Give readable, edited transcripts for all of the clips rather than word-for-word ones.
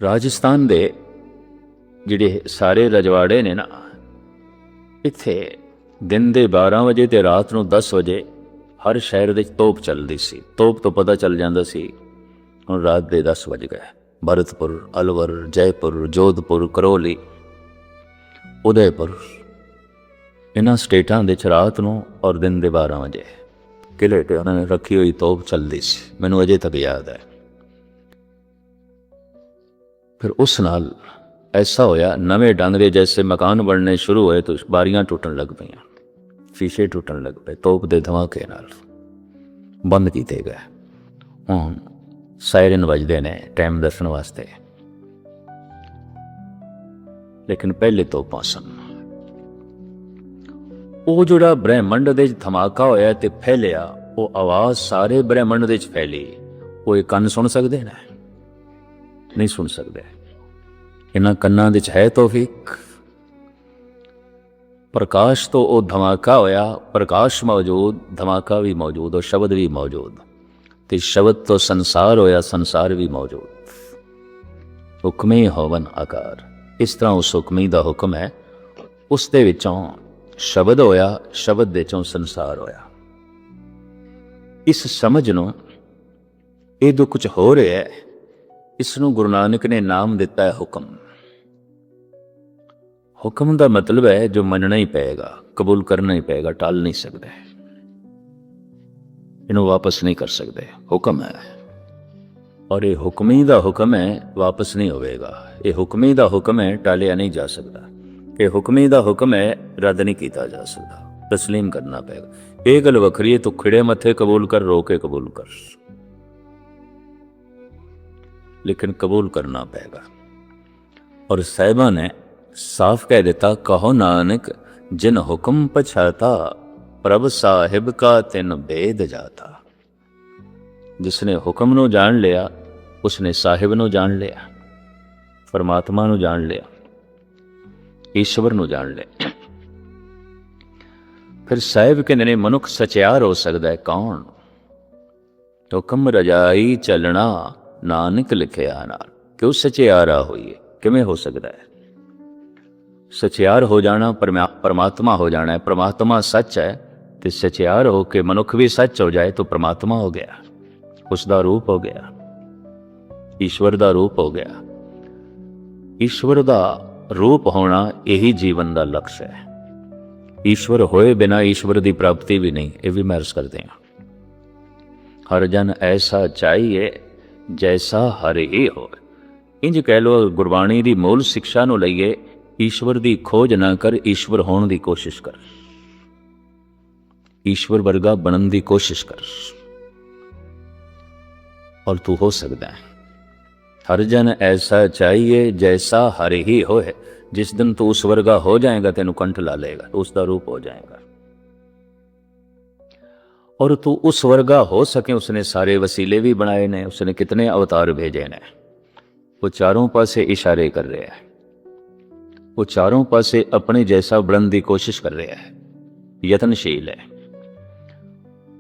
ਰਾਜਸਥਾਨ ਦੇ ਜਿਹੜੇ ਸਾਰੇ ਰਜਵਾੜੇ ਨੇ ਨਾ, ਇੱਥੇ ਦਿਨ ਦੇ 12 ਵਜੇ ਤੇ ਰਾਤ ਨੂੰ 10 ਵਜੇ ਹਰ ਸ਼ਹਿਰ ਵਿੱਚ ਤੋਪ ਚੱਲਦੀ ਸੀ। ਤੋਪ ਤੋਂ ਪਤਾ ਚੱਲ ਜਾਂਦਾ ਸੀ ਹੁਣ ਰਾਤ ਦੇ 10 ਵਜ ਗਏ। ਭਰਤਪੁਰ, ਅਲਵਰ, ਜੈਪੁਰ, ਜੋਧਪੁਰ, ਕਰੋਲੀ, ਉਦੈਪੁਰ, ਇਹਨਾਂ ਸਟੇਟਾਂ ਵਿੱਚ ਰਾਤ ਨੂੰ ਔਰ ਦਿਨ ਦੇ 12 ਵਜੇ ਕਿਲੇ 'ਤੇ ਉਹਨਾਂ ਨੇ ਰੱਖੀ ਹੋਈ ਤੋਪ ਚੱਲਦੀ ਸੀ। ਮੈਨੂੰ ਅਜੇ ਤੱਕ ਯਾਦ ਹੈ। ਫਿਰ ਉਸ ਨਾਲ ਐਸਾ ਹੋਇਆ, ਨਵੇਂ ਢੰਗ ਦੇ ਜੈਸੇ ਮਕਾਨ ਬਣਨੇ ਸ਼ੁਰੂ ਹੋਏ ਤਾਂ ਬਾਰੀਆਂ ਟੁੱਟਣ ਲੱਗ ਪਈਆਂ, ਸ਼ੀਸ਼ੇ ਟੁੱਟਣ ਲੱਗ ਪਏ। ਤੋਪ ਦੇ ਧਮਾਕੇ ਨਾਲ ਬੰਦ ਕੀਤੇ ਗਏ। ਹੁਣ ਸਾਇਰਨ ਵੱਜਦੇ ਨੇ ਟਾਈਮ ਦੱਸਣ ਵਾਸਤੇ, ਲੇਕਿਨ ਪਹਿਲੇ ਤੋਪਾਂ ਸਨ। ਉਹ ਜਿਹੜਾ ਬ੍ਰਹਿਮੰਡ ਦੇ ਵਿੱਚ ਧਮਾਕਾ ਹੋਇਆ ਤੇ ਫੈਲਿਆ, ਉਹ ਆਵਾਜ਼ ਸਾਰੇ ਬ੍ਰਹਿਮੰਡ ਦੇ ਵਿੱਚ ਫੈਲੀ। ਉਹ ਇਹ ਕੰਨ ਸੁਣ ਸਕਦੇ ਨੇ? ਨਹੀਂ ਸੁਣ ਸਕਦੇ। ਇਹਨਾਂ ਕੰਨਾਂ ਵਿੱਚ ਹੈ ਤੌਫੀਕ। ਪ੍ਰਕਾਸ਼ ਤੋਂ ਉਹ ਧਮਾਕਾ ਹੋਇਆ, ਪ੍ਰਕਾਸ਼ ਮੌਜੂਦ, ਧਮਾਕਾ ਵੀ ਮੌਜੂਦ, ਉਹ ਸ਼ਬਦ ਵੀ ਮੌਜੂਦ, ਤੇ ਸ਼ਬਦ ਤੋਂ ਸੰਸਾਰ ਹੋਇਆ, ਸੰਸਾਰ ਵੀ ਮੌਜੂਦ। ਹੁਕਮੇ ਹੋਵਨ ਆਕਾਰ। ਇਸ ਤਰ੍ਹਾਂ ਉਸ ਹੁਕਮੀ ਦਾ ਹੁਕਮ ਹੈ, ਉਸ ਦੇ ਵਿੱਚੋਂ ਸ਼ਬਦ ਹੋਇਆ, ਸ਼ਬਦ ਦੇ ਵਿੱਚੋਂ ਸੰਸਾਰ ਹੋਇਆ। ਇਸ ਸਮਝ ਨੂੰ, ਇਹ ਜੋ ਕੁਝ ਹੋ ਰਿਹਾ ਹੈ, ਇਸ ਨੂੰ ਗੁਰੂ ਨਾਨਕ ਨੇ ਨਾਮ ਦਿੱਤਾ ਹੈ ਹੁਕਮ। ਹੁਕਮ ਦਾ ਮਤਲਬ ਹੈ ਜੋ ਮੰਨਣਾ ਹੀ ਪਏਗਾ, ਕਬੂਲ ਕਰਨਾ ਹੀ ਪਏਗਾ, ਟਾਲ ਨਹੀਂ ਸਕਦੇ, ਇਹਨੂੰ ਵਾਪਸ ਨਹੀਂ ਕਰ ਸਕਦੇ। ਹੁਕਮ ਹੈ, ਔਰ ਇਹ ਹੁਕਮੀ ਦਾ ਹੁਕਮ ਹੈ, ਵਾਪਸ ਨਹੀਂ ਹੋਵੇਗਾ। ਇਹ ਹੁਕਮੀ ਦਾ ਹੁਕਮ ਹੈ, ਟਾਲਿਆ ਨਹੀਂ ਜਾ ਸਕਦਾ। ਇਹ ਹੁਕਮੀ ਦਾ ਹੁਕਮ ਹੈ, ਰੱਦ ਨਹੀਂ ਕੀਤਾ ਜਾ ਸਕਦਾ, ਤਸਲੀਮ ਕਰਨਾ ਪਏਗਾ। ਇਹ ਗੱਲ ਵੱਖਰੀ ਹੈ, ਤੂੰ ਖਿੜੇ ਮੱਥੇ ਕਬੂਲ ਕਰ, ਰੋ ਕੇ ਕਬੂਲ ਕਰ, ਲੇਕਿਨ ਕਬੂਲ ਕਰਨਾ ਪਏਗਾ। ਔਰ ਸਾਹਿਬਾਂ ਨੇ ਸਾਫ਼ ਕਹਿ ਦਿੱਤਾ, ਕਹੋ ਨਾਨਕ ਜਿਨ ਹੁਕਮ ਪਛਾਤਾ, ਪ੍ਰਭ ਸਾਹਿਬ ਕਾ ਤਿਨ ਭੇਦ ਜਾਤਾ। ਜਿਸਨੇ ਹੁਕਮ ਨੂੰ ਜਾਣ ਲਿਆ, ਉਸਨੇ ਸਾਹਿਬ ਨੂੰ ਜਾਣ ਲਿਆ, ਪਰਮਾਤਮਾ ਨੂੰ ਜਾਣ ਲਿਆ, ਈਸ਼ਵਰ ਨੂੰ ਜਾਣ ਲਿਆ। ਫਿਰ ਸਾਹਿਬ ਕਹਿੰਦੇ ਨੇ ਮਨੁੱਖ ਸਚਿਆਰ ਹੋ ਸਕਦਾ ਹੈ। ਕੌਣ? ਹੁਕਮ ਰਜਾਈ ਚੱਲਣਾ, ਨਾਨਕ ਲਿਖਿਆ ਨਾਲ। ਕਿਉਂ ਸਚਿਆਰਾ ਹੋਈਏ? ਕਿਵੇਂ ਹੋ ਸਕਦਾ ਹੈ? ਸਚਿਆਰ ਹੋ ਜਾਣਾ, ਪਰਮਾਤਮਾ ਹੋ ਜਾਣਾ ਹੈ। ਪਰਮਾਤਮਾ ਸੱਚ ਹੈ, ਤੇ ਸਚਿਆਰ ਹੋ ਕੇ ਮਨੁੱਖ ਵੀ ਸੱਚ ਹੋ ਜਾਏ ਤਾਂ ਪਰਮਾਤਮਾ ਹੋ ਗਿਆ, ਉਸ ਦਾ ਰੂਪ ਹੋ ਗਿਆ, ਈਸ਼ਵਰ ਦਾ ਰੂਪ ਹੋ ਗਿਆ। ਈਸ਼ਵਰ ਦਾ ਰੂਪ ਹੋਣਾ ਇਹੀ ਜੀਵਨ ਦਾ ਲਕਸ਼ ਹੈ। ਈਸ਼ਵਰ ਹੋਏ ਬਿਨਾਂ ਈਸ਼ਵਰ ਦੀ ਪ੍ਰਾਪਤੀ ਵੀ ਨਹੀਂ। ਇਹ ਵੀ ਮਹਿਰਸ ਕਰਦੇ ਹਾਂ। ਹਰ ਜਨ ਐਸਾ ਚਾਹੀਏ ਜੈਸਾ ਹਰ ਹੀ ਹੋਵੇ। ਇੰਝ ਕਹਿ ਲਓ, ਗੁਰਬਾਣੀ ਦੀ ਮੂਲ ਸਿੱਖਿਆ ਨੂੰ ਲਈਏ, ਈਸ਼ਵਰ ਦੀ ਖੋਜ ਨਾ ਕਰ, ਈਸ਼ਵਰ ਹੋਣ ਦੀ ਕੋਸ਼ਿਸ਼ ਕਰ, ਈਸ਼ਵਰ ਵਰਗਾ ਬਣਨ ਦੀ ਕੋਸ਼ਿਸ਼ ਕਰ, ਔਰ ਤੂੰ ਹੋ ਸਕਦਾ ਹੈ। ਹਰ ਜਨ ਐਸਾ ਚਾਹੀਏ ਜੈਸਾ ਹਰ ਹੀ ਹੋਏ। ਜਿਸ ਦਿਨ ਤੂੰ ਉਸ ਵਰਗਾ ਹੋ ਜਾਏਗਾ, ਤੈਨੂੰ ਕੰਠ ਲਾ ਲਏਗਾ, ਉਸ ਦਾ ਰੂਪ ਹੋ ਜਾਏਗਾ। ਔਰ ਤੂੰ ਉਸ ਵਰਗਾ ਹੋ ਸਕੇ, ਉਸਨੇ ਸਾਰੇ ਵਸੀਲੇ ਵੀ ਬਣਾਏ ਨੇ, ਉਸਨੇ ਕਿਤਨੇ ਅਵਤਾਰ ਭੇਜੇ ਨੇ। ਉਹ ਚਾरों ਪਾਸੇ ਇਸ਼ਾਰੇ ਕਰ ਰਿਹਾ ਹੈ, ਉਹ ਚਾरों ਪਾਸੇ ਆਪਣੇ ਜੈਸਾ ਬਣਨ ਦੀ ਕੋਸ਼ਿਸ਼ ਕਰ ਰਿਹਾ ਹੈ, ਯਤਨਸ਼ੀਲ ਹੈ।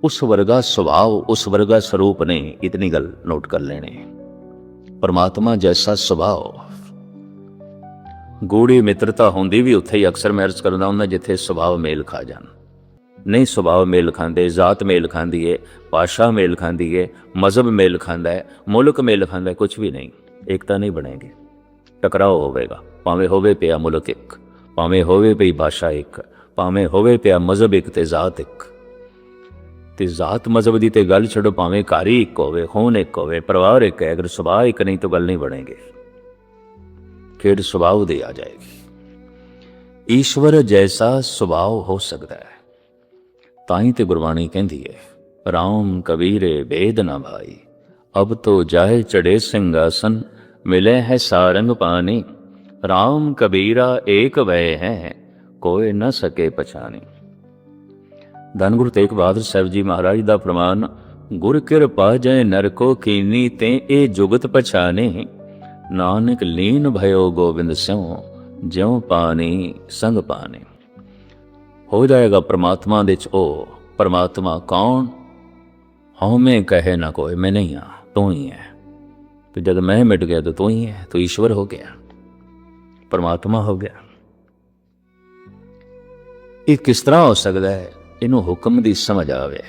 ਉਸ ਵਰਗਾ ਸੁਭਾਅ, ਉਸ ਵਰਗਾ ਸਰੂਪ ਨਹੀਂ। ਇਤਨੀ ਗੱਲ ਨੋਟ ਕਰ ਲੈਣੀ। ਪਰਮਾਤਮਾ ਜੈਸਾ ਸੁਭਾਅ। ਗੂੜੀ ਮਿੱਤਰਤਾ ਹੁੰਦੀ ਵੀ ਉੱਥੇ ਹੀ ਅਕਸਰ ਮੈਂ ਅਰਜ਼ ਕਰਦਾ ਹੁੰਦਾ, ਜਿੱਥੇ ਸੁਭਾਅ ਮੇਲ ਖਾ ਜਾਣ। ਨਹੀਂ ਸੁਭਾਅ ਮੇਲ ਖਾਂਦੇ, ਜ਼ਾਤ ਮੇਲ ਖਾਂਦੀ ਹੈ, ਭਾਸ਼ਾ ਮੇਲ ਖਾਂਦੀ ਹੈ, ਮਜ਼ਹਬ ਮੇਲ ਖਾਂਦਾ ਹੈ, ਮੁਲਕ ਮੇਲ ਖਾਂਦਾ ਹੈ, ਕੁਛ ਵੀ ਨਹੀਂ, ਏਕਤਾ ਨਹੀਂ ਬਣੇਗੀ, ਟਕਰਾਓ ਹੋਵੇਗਾ। ਭਾਵੇਂ ਹੋਵੇ ਪਿਆ ਮੁਲਕ ਇੱਕ, ਭਾਵੇਂ ਹੋਵੇ ਪਈ ਭਾਸ਼ਾ ਇੱਕ, ਭਾਵੇਂ ਹੋਵੇ ਪਿਆ ਮਜ਼ਹਬ ਇੱਕ ਤੇ ਜ਼ਾਤ ਇੱਕ। ਤੇ ਜ਼ਾਤ ਮਜ਼ਹਬ ਦੀ ਤੇ ਗੱਲ ਛੱਡੋ, ਭਾਵੇਂ ਘਰ ਹੀ ਇੱਕ ਹੋਵੇ, ਖੂਨ ਇੱਕ ਹੋਵੇ, ਪਰਿਵਾਰ ਇੱਕ ਹੈ, ਅਗਰ ਸੁਭਾਅ ਇੱਕ ਨਹੀਂ ਤਾਂ ਗੱਲ ਨਹੀਂ ਬਣੇਗੀ, ਖੇਡ ਸੁਭਾਅ ਦੀ ਆ ਜਾਏਗੀ। ਈਸ਼ਵਰ ਜੈਸਾ ਸੁਭਾਅ ਹੋ ਸਕਦਾ ਹੈ। ਤਾਂ ਹੀ ਤੇ ਗੁਰਬਾਣੀ ਕਹਿੰਦੀ ਹੈ, ਰਾਮ ਕਬੀਰੇ ਭੇਦ ਨਾ ਭਾਈ, ਅਬ ਤੋ ਜਾਏ ਚੜੇ ਸਿੰਘਾਸਨ, ਮਿਲੇ ਹੈ ਸਾਰੰਗ ਪਾਣੀ। ਰਾਮ ਕਬੀਰਾ ਏਕ ਵੈ ਹੈ, ਕੋਇ ਨ ਸਕੇ ਪਛਾਣੀ। ਧੰਨ ਗੁਰੂ ਤੇਗ ਬਹਾਦਰ ਸਾਹਿਬ ਜੀ ਮਹਾਰਾਜ ਦਾ ਫਰਮਾਨ, ਗੁਰ ਕਿਰਪਾ ਜੈ ਨਰ ਕੋ ਕੀਨੀ, ਤੇ ਇਹ ਜੁਗਤ ਪਛਾਨੇ। ਨਾਨਕ ਲੀਨ ਭਇਓ ਗੋਬਿੰਦ ਸਿਉ, ਜਿਉ ਪਾਣੀ ਸੰਗ ਪਾਣੀ। ਹੋ ਜਾਏਗਾ ਪਰਮਾਤਮਾ ਦੇ ਚ ਉਹ। ਪਰਮਾਤਮਾ ਕੌਣ? ਹਉਮੈ ਕਹੇ ਨਾ ਕੋਈ, ਮੈਂ ਨਹੀਂ ਹਾਂ, ਤੂੰ ਹੀ ਹੈ। तो जब मैं मिट गया तो तू ही है, तो ईश्वर हो गया, परमात्मा हो गया। ये किस तरह हो सकता है? इनू हुक्म की समझ आवे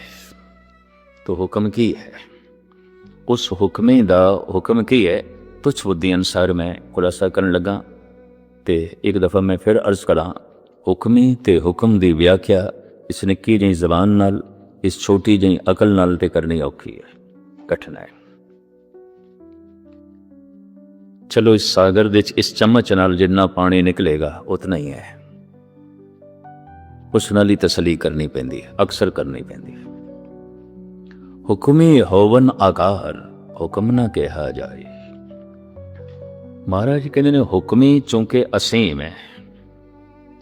तो हुक्म की है, उस हुक्मे दा हुक्म की है, तुच्छ बुद्धि अनुसार मैं खुलासा करन लगा। तो एक दफ़ा मैं फिर अर्ज करा, हुक्मी ते हुक्म की व्याख्या इस निक्की जी जबान नाल, इस छोटी जी अकल नाल ते करनी औखी है, कठिन है। चलो इस सागर दे इस चम्मच नाल जिन्ना पानी निकलेगा उतना ही है, उस नाल ही तसली करनी पैंदी है, अक्सर करनी पैंदी है। हुक्मी होवन आकार हुक्म ना कहा जाए। महाराज कहते ने हुक्मी चूंकि असीम है,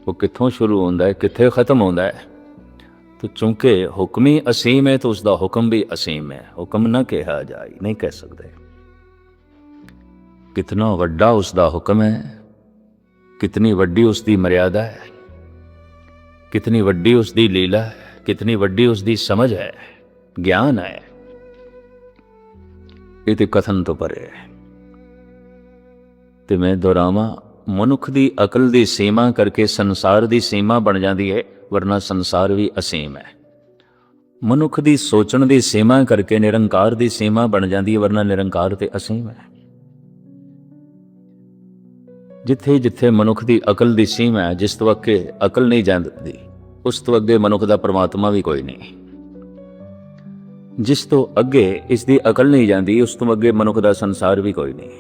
वो कित्थों शुरू होता है कित्थे खत्म होता है, तो चूंकि हुक्मी असीम है तो उसका हुक्म भी असीम है। हुक्म ना कहा जाए, नहीं कह सकते। कितना वड्डा उसका हुक्म है, कितनी वड्डी उसकी मर्यादा है, कितनी वड्डी उसकी लीला है, कितनी वड्डी उसकी समझ है, ज्ञान है, ये तो कथन तो परे है। तो मैं दोहरावा, मनुख की अकल की सीमा करके संसार की सीमा बन जाती है, वरना संसार भी असीम है। मनुख की सोचण की सीमा करके निरंकार की सीमा बन जाती है, वरना निरंकार तो असीम है। जिथे जिथे मनुख की अकल की सीमा है, जिस तो अगे अकल नहीं जाती उस तो अगे मनुख का परमात्मा भी कोई नहीं। जिस तो अगे इसकी अकल नहीं जाती उस तो अगे मनुख का संसार भी कोई नहीं,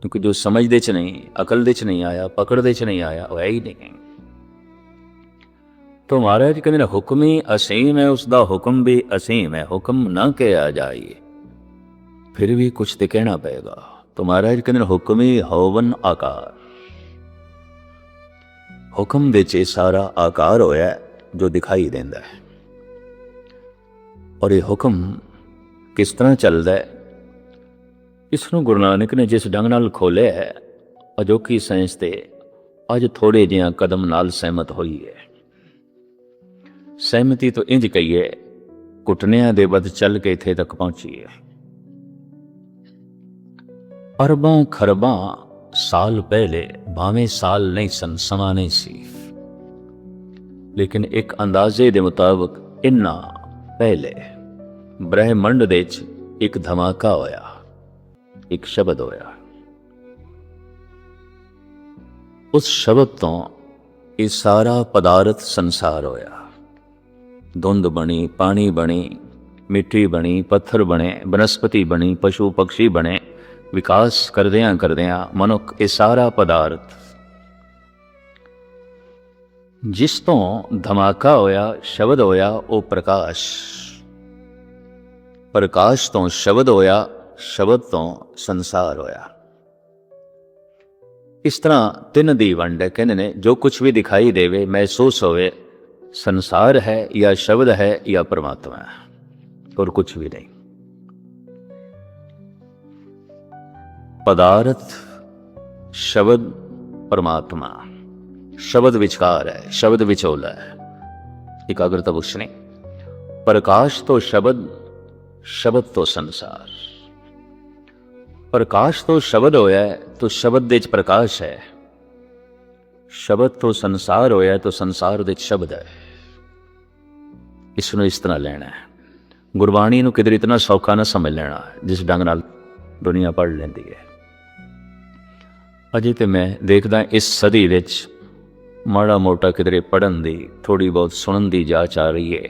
क्योंकि जो समझ दे च नहीं, अकल दे च नहीं आया, पकड़ दे च नहीं आया, वो है ही नहीं। तो महाराज कहते हुक्म ही असीम है, उसका हुक्म भी असीम है। हुक्म ना कहा जाए फिर भी कुछ तो कहना पड़ेगा। तो महाराज कहते हुक्म ही होवन आकार, हुक्म दे च सारा आकार होया जो दिखाई देता है। और ये हुक्म किस तरह चलता है, इसनों गुरु नानक ने जिस ढंग नाल खोलिया है, अजोकी साइंस ते अज थोड़े जिहा कदम नाल सहमत हुई है। सहमति तो इंज कही है, घुटनिया दे बद चल के इत्थे तक पहुंची है। अरबां खरबां साल पहले, भावें साल नहीं सन, समा नहीं सी, लेकिन एक अंदाजे दे मुताबिक इन्ना पहले ब्रह्मंड दे च एक धमाका होया, एक शब्द होया। उस शब्द तो ये सारा पदार्थ संसार होया। धुंध बनी, पानी बनी, मिट्टी बनी, पत्थर बने, वनस्पति बनी, पशु पक्षी बने, विकास करदियां करदियां मनुख, ये सारा पदार्थ जिस तो धमाका होया, शब्द होया, वो प्रकाश। प्रकाश तो शब्द होया, शब्द तो संसार होया। इस तरह तीन दी वंड है। कहने ने जो कुछ भी दिखाई देवे, महसूस होवे, संसार है या शब्द है या परमात्मा है, और कुछ भी नहीं। पदार्थ, शब्द, परमात्मा। शब्द विचकार है, शब्द विचोला है, एकाग्रता बुझने। प्रकाश तो शब्द, शब्द तो संसार। प्रकाश तो शब्द होया है तो शब्द दे च प्रकाश है, शब्द तो संसार होया तो संसार दे च शब्द है। इसनों इस तरह लेना है। गुरबाणी नूं किधर इतना सौखा ना समझ लेना जिस ढंग नाल दुनिया पढ़ लेंदी है। अजे तो मैं देखदा इस सदी विच माड़ा मोटा किधरे पढ़न दी, थोड़ी बहुत सुनन दी जाच आ रही है।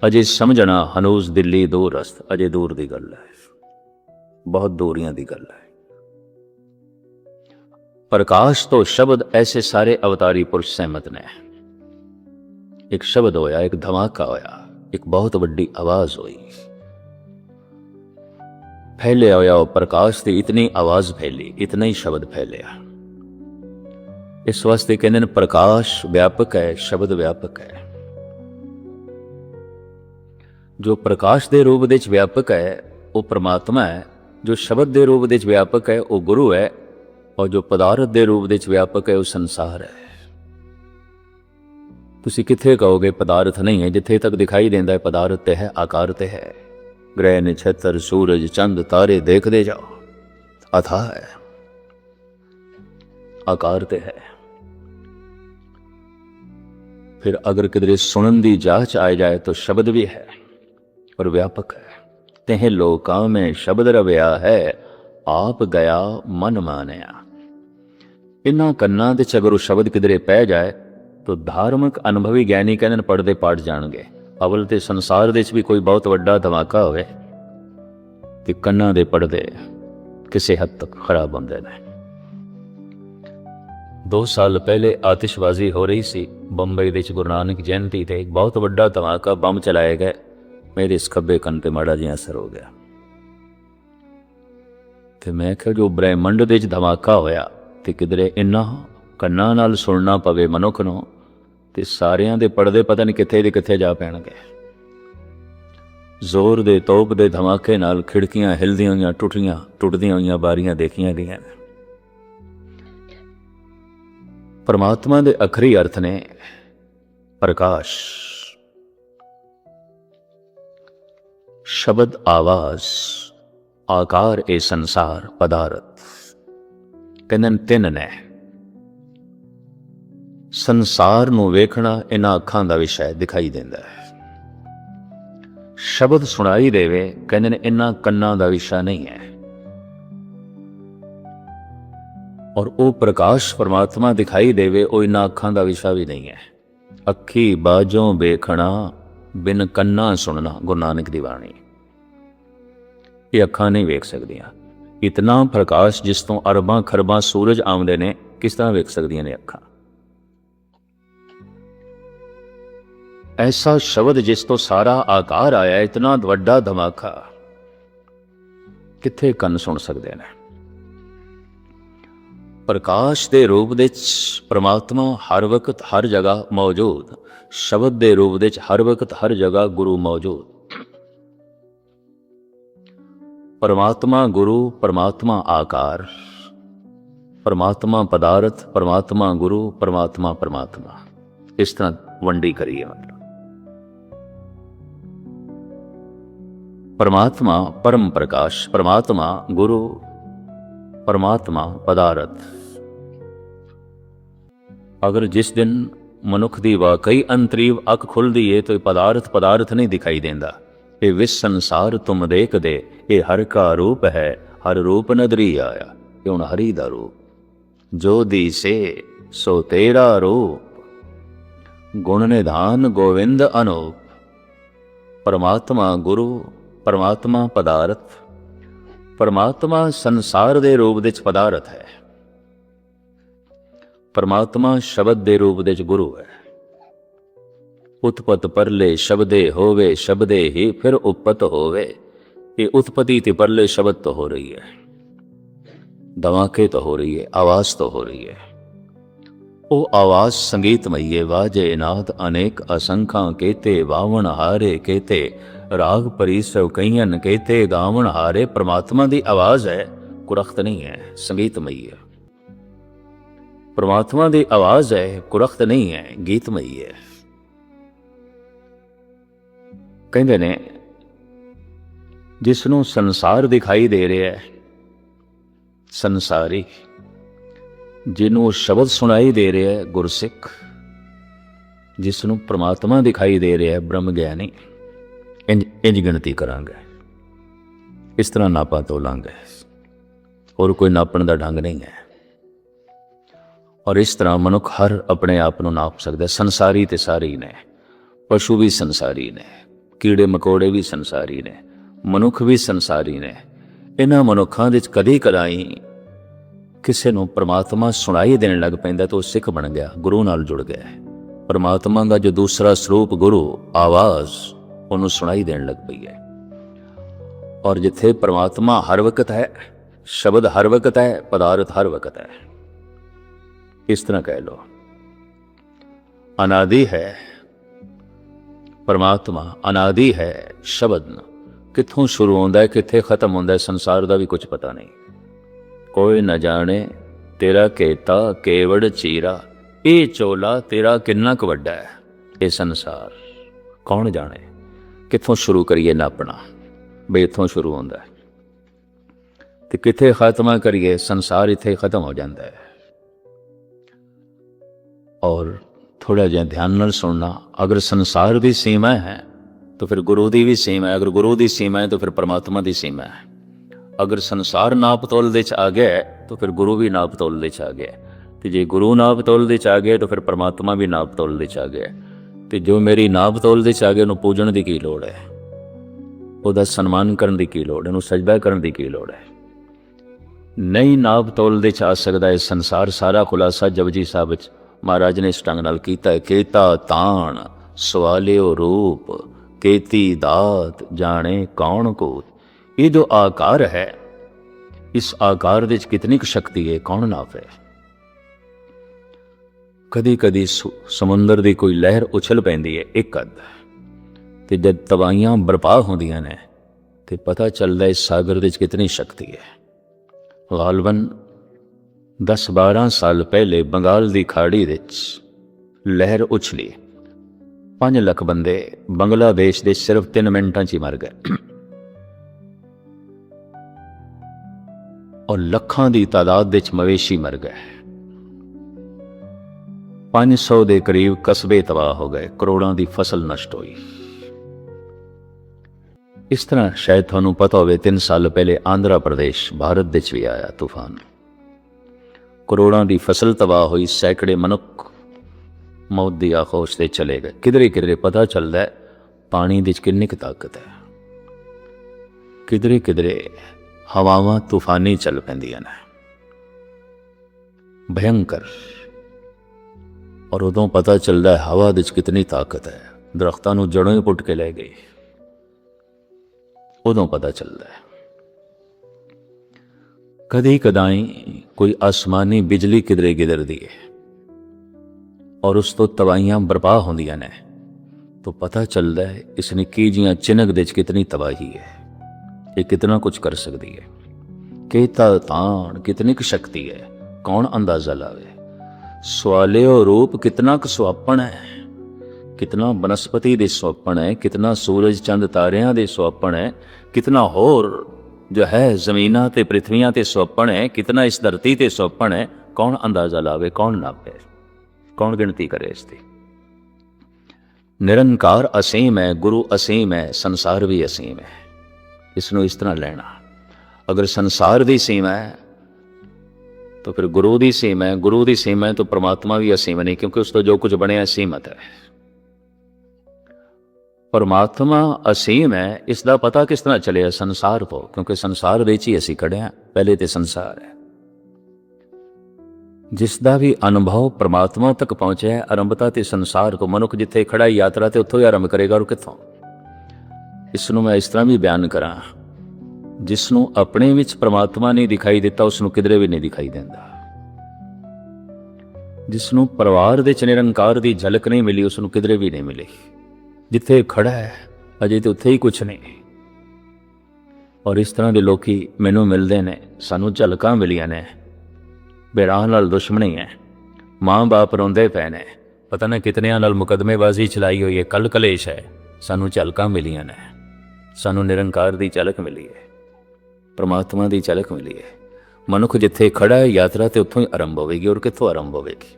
अजे समझना हनूज दिल्ली दूर रस्त, अजे दूर दी गल है, बहुत दूरियां दी गल है। प्रकाश तो शब्द, ऐसे सारे अवतारी पुरुष सहमत ने। एक शब्द होया, एक धमाका होया, एक बहुत बड़ी आवाज हुई, फैले होया वो प्रकाश की इतनी आवाज फैली, इतना ही शब्द फैलिया। इस वास्ते कहते हैं प्रकाश व्यापक है, शब्द व्यापक है। जो प्रकाश के रूप दे व्यापक है वो परमात्मा है, जो शब्द के रूप दे व्यापक है वो गुरु है, और जो पदार्थ के रूप दे व्यापक है वो संसार है। तुसी किथे कहोगे पदार्थ नहीं है? जिथे तक दिखाई देता है पदार्थ है, आकार है। ग्रह नक्षत्र सूरज चंद तारे देखते जाओ, अथाह है, आकार ते है। फिर अगर किधरे सुनन दी जांच आ जाए तो शब्द भी है पर व्यापक है। तेह लोकां में शब्द रविया है, आप गया मन मानिया। इन्हां कन्नां दे अगर वो शब्द किधरे पै जाए तो धार्मिक अनुभवी ज्ञानी कहने पढ़ते पाठ जाणगे। अवल ते संसार दे भी कोई बहुत वड्डा धमाका होवे ते कन्नां दे पढ़दे किसी हद तक खराब होंदे ने। 2 साल पहले आतिशबाजी हो रही सी बंबई दे गुरु नानक जयंती ते एक बहुत वड्डा धमाका बम चलाए गए। मेरे इस खब्बे कन ते माड़ा जिहा असर हो गया ते मैं क्या जो ब्रह्मंड दे धमाका होया ते किधरे इन्ना कन्नां नाल सुनना पवे मनुख नूं ते सारियां दे पड़दे पता नहीं कित्थे दे कित्थे जा पैणगे। जोर दे तोप दे धमाके नाल खिड़कियां हिलदियां होईयां टुटदियां होईयां बारियां देखियां गईयां। परमात्मा दे अखरी अर्थ ने प्रकाश, शब्द, आवाज, आकार, ए संसार, पदार्थ कहंदे तिन ने। संसार नूं वेखना इन्हां अखां दा विषय दिखाई देंदा है। शब्द सुनाई देवे कहंदे ने इन्हां कन्नां दा विषय नहीं है। और वो प्रकाश परमात्मा दिखाई देवे वो इन्हां अखां दा विषय भी नहीं है। अखी बाजों वेखना बिन कन्नां सुनना, गुरु नानक दी बाणी। ये अखां नहीं वेख सकदियां। इतना प्रकाश जिस तो अरबां खरबां सूरज आउंदे ने किस तरह वेख सकदियां ने अखां। ऐसा शब्द जिस तो सारा आकार आया, इतना वड्डा धमाका कित्थे कन सुन सकते हैं। प्रकाश दे रूप दे परमात्मा हर वक्त हर जगह मौजूद, शब्द दे रूप दे हर वक्त हर जगह गुरु मौजूद। परमात्मा गुरु, परमात्मा आकार, परमात्मा पदार्थ, परमात्मा गुरु, परमात्मा परमात्मा, इस तरह वंडी करिए। मतलब परमात्मा परम प्रकाश, परमात्मा गुरु, परमात्मा पदार्थ। अगर जिस दिन मनुख दी वाकई अंतरीव अख खुलदी है तो पदार्थ पदार्थ नहीं दिखाई देंदा। ये विस संसार तुम देख दे, ये हर का रूप है, हर रूप नदरी आया। ये हुण हरि दा रूप, जो दिसे सो तेरा रूप, गुण निधान गोविंद अनूप। परमात्मा गुरु, परमात्मा पदार्थ, परमात्मा संसार दे रूप दे पदार्थ है, परमात्मा शब्द दे रूप दे गुरु है। उत्पत परले शब्दे होवे, शब्दे ही फिर उपत होवे। ये उत्पत्ति ते परले शब्द तो हो रही है, धमाके तो हो रही है, आवाज तो हो रही है। ओ आवाज संगीतमयी है, वाजे नाद अनेक असंख्या केते, वावण हारे केते, राग परी सव कईयन केते, गावण हारे। परमात्मा दी आवाज है, कुरख्त नहीं है, संगीतमयी है। परमात्मा दी आवाज है, कुरख्त नहीं है, गीतमयी है। कहंदे ने जिसनों संसार दिखाई दे रहा है संसारी, जिन्हों शब्द सुनाई दे रहा है गुरसिख, जिसनों परमात्मा दिखाई दे रहा है ब्रह्म ज्ञानी। इंज गिनती करांगे, इस तरह नापा तोलांगे, और कोई नापण का ढंग नहीं है। और इस तरह मनुख हर अपने आप को नाप सकता है। संसारी ते सारी ने, पशु भी संसारी ने, कीड़े मकोड़े भी संसारी ने, मनुख भी संसारी ने। इन्हां मनुखां दे कदी कदाई किसी नूं परमात्मा सुनाई देने लग पैंदा तो सिख बन गया, गुरु नाल जुड़ गया। परमात्मा का जो दूसरा स्वरूप गुरु आवाज उन्होंने सुनाई देने लग पई है। और जिथे परमात्मा हर वक्त है, शब्द हर वक्त है, पदार्थ हर वक्त है, इस तरह कह लो। अनादि है परमात्मा, अनादि है शब्द। कित्थों शुरू होंदा है, कित्थे खत्म होंदा है, संसार का भी कुछ पता नहीं। कोई न जाने तेरा केता केवड़ चीरा, ये चोला तेरा किन्ना क वड्डा है। ये संसार कौन जाने, कित्थों शुरू करिए नापना, बे इत्थों शुरू होंदा है। ਤੇ ਕਿੱਥੇ ਖਾਤਮਾ ਕਰੀਏ, ਸੰਸਾਰ ਇੱਥੇ ਖਤਮ ਹੋ ਜਾਂਦਾ ਹੈ। ਔਰ ਥੋੜਾ ਜਿਹਾ ਧਿਆਨ ਨਾਲ ਸੁਣਨਾ, ਅਗਰ ਸੰਸਾਰ ਦੀ ਸੀਮਾ ਹੈ तो फिर गुरु की भी सीमा है, अगर गुरु की सीमा है तो फिर परमात्मा की सीमा है। अगर संसार नाप तोल दे आ गया तो फिर गुरु भी नाप तोल दे आ गया, तो जे गुरु नाप तोल दे आ गया तो फिर परमात्मा भी नाप तोल दे आ गया। तो जो मेरी नाप तोल दे आ गया उन्होंने पूजन की लोड़ है, ਉਹਦਾ ਸਨਮਾਨ ਕਰਨ ਦੀ ਕੀ ਲੋੜ, ਇਹਨੂੰ ਸਜਦਾ ਕਰਨ ਦੀ ਕੀ ਲੋੜ ਹੈ। ਨਹੀਂ ਨਾਪ ਤੋਲ ਦੇ ਚ ਆ ਸਕਦਾ ਇਹ ਸੰਸਾਰ ਸਾਰਾ। ਖੁਲਾਸਾ ਜਪਜੀ ਸਾਹਿਬ ਵਿੱਚ ਮਹਾਰਾਜ ਨੇ ਇਸ ਢੰਗ ਨਾਲ ਕੀਤਾ ਹੈ, ਕੇਤਾ ਤਾਣ ਸਵਾਲਿਓ ਰੂਪ केती दात जाने कौन को। ये जो आकार है, इस आकार दे कितनी शक्ति है कौन नापे। कदी कदी समुंदर की कोई लहर उछल पैंदी है एक अद, ते जब तबाहियां बरपा होंदियां ने ते पता चलता है इस सागर दे कितनी शक्ति है। गालबन 10-12 साल पहले बंगाल की खाड़ी विच लहर उछली, 5 ਲੱਖ ਬੰਦੇ ਬੰਗਲਾਦੇਸ਼ ਦੇ ਸਿਰਫ 3 ਮਿੰਟਾਂ 'ਚ ਹੀ ਮਰ ਗਏ, ਔਰ ਲੱਖਾਂ ਦੀ ਤਾਦਾਦ ਵਿੱਚ ਮਵੇਸ਼ੀ ਮਰ ਗਏ। 500 ਦੇ ਕਰੀਬ ਕਸਬੇ ਤਬਾਹ ਹੋ ਗਏ, ਕਰੋੜਾਂ ਦੀ ਫਸਲ ਨਸ਼ਟ ਹੋਈ। ਇਸ ਤਰ੍ਹਾਂ ਸ਼ਾਇਦ ਤੁਹਾਨੂੰ ਪਤਾ ਹੋਵੇ 3 ਸਾਲ ਪਹਿਲੇ ਆਂਧਰਾ ਪ੍ਰਦੇਸ਼ ਭਾਰਤ ਵਿੱਚ ਵੀ ਆਇਆ ਤੂਫਾਨ, ਕਰੋੜਾਂ ਦੀ ਫਸਲ ਤਬਾਹ ਹੋਈ, ਸੈਂਕੜੇ ਮਨੁੱਖ मौत की आखोश से चले गए। किधरे किधरे पता चलता है पानी की कितनी ताकत है, किधरे किधरे हवावां तूफानी चल पैंदियां ने भयंकर, और उदों पता चलता है हवा की कितनी ताकत है। दरख्तां नूं जड़ों ही पुट के लै गई, उदों पता चलता है। कदी कदाई कोई आसमानी बिजली किधरे गिरदी है और उस तो तबाहियां बर्पा होंदियां ने, तो पता चलता है इस निक्की जियां चिनक दे कितनी तबाही है, ये कितना कुछ कर सकती है। केता ताण कितनी क शक्ति है कौन अंदाजा लावे। सवालियो रूप कितना क सुहापन है, कितना बनस्पति दे सुहापन है, कितना सूरज चंद तारियां दे सुहापन है, कितना होर जो है जमीना ते पृथ्वियां ते सुहापन है, कितना इस धरती ते सुहापन है, कौन अंदाजा लावे, कौन नापे, कौन गिनती करे इसकी। निरंकार असीम है, गुरु असीम है, संसार भी असीम है। इसनों इस तरह लेना, अगर संसार की सीमा है तो फिर गुरु की सीमा है, गुरु की सीमा है तो परमात्मा भी असीम नहीं, क्योंकि उस तो जो कुछ बनया सीमित है। परमात्मा असीम है, इसका पता किस तरह चलिया संसार को, क्योंकि संसार विच ही असीं खड़े हैं, पहले तो संसार है। जिसका भी अनुभव परमात्मा तक पहुँचा है, आरंभता ते संसार को। मनुख जिथे खड़ा यात्रा तो उत्थों ही आरंभ करेगा, और कितों। इसनों मैं इस तरह भी बयान करा, जिसनों अपने विच परमात्मा नहीं दिखाई देता उसनों किधरे भी नहीं दिखाई देता। जिसनों परिवार दे निरंकार की झलक नहीं मिली उसनों किधरे भी नहीं मिली। जिथे खड़ा है अजे तो उत्थे ही कुछ नहीं। और इस तरह के लोग मैनू मिलते हैं, सानू झलकां मिलियां ने, बेराह नाल दुश्मनी है, माँ बाप रोंदे पे ने, पता नहीं कितने नाल मुकदमेबाजी चलाई हुई है, कल कलेश है, सानू झलकां मिलियां ने, सानू निरंकार की झलक मिली है, परमात्मा की झलक मिली है। मनुख जिथे खड़ा है यात्रा तो उत्थों ही आरंभ होगी, और कित्थों आरंभ होगी।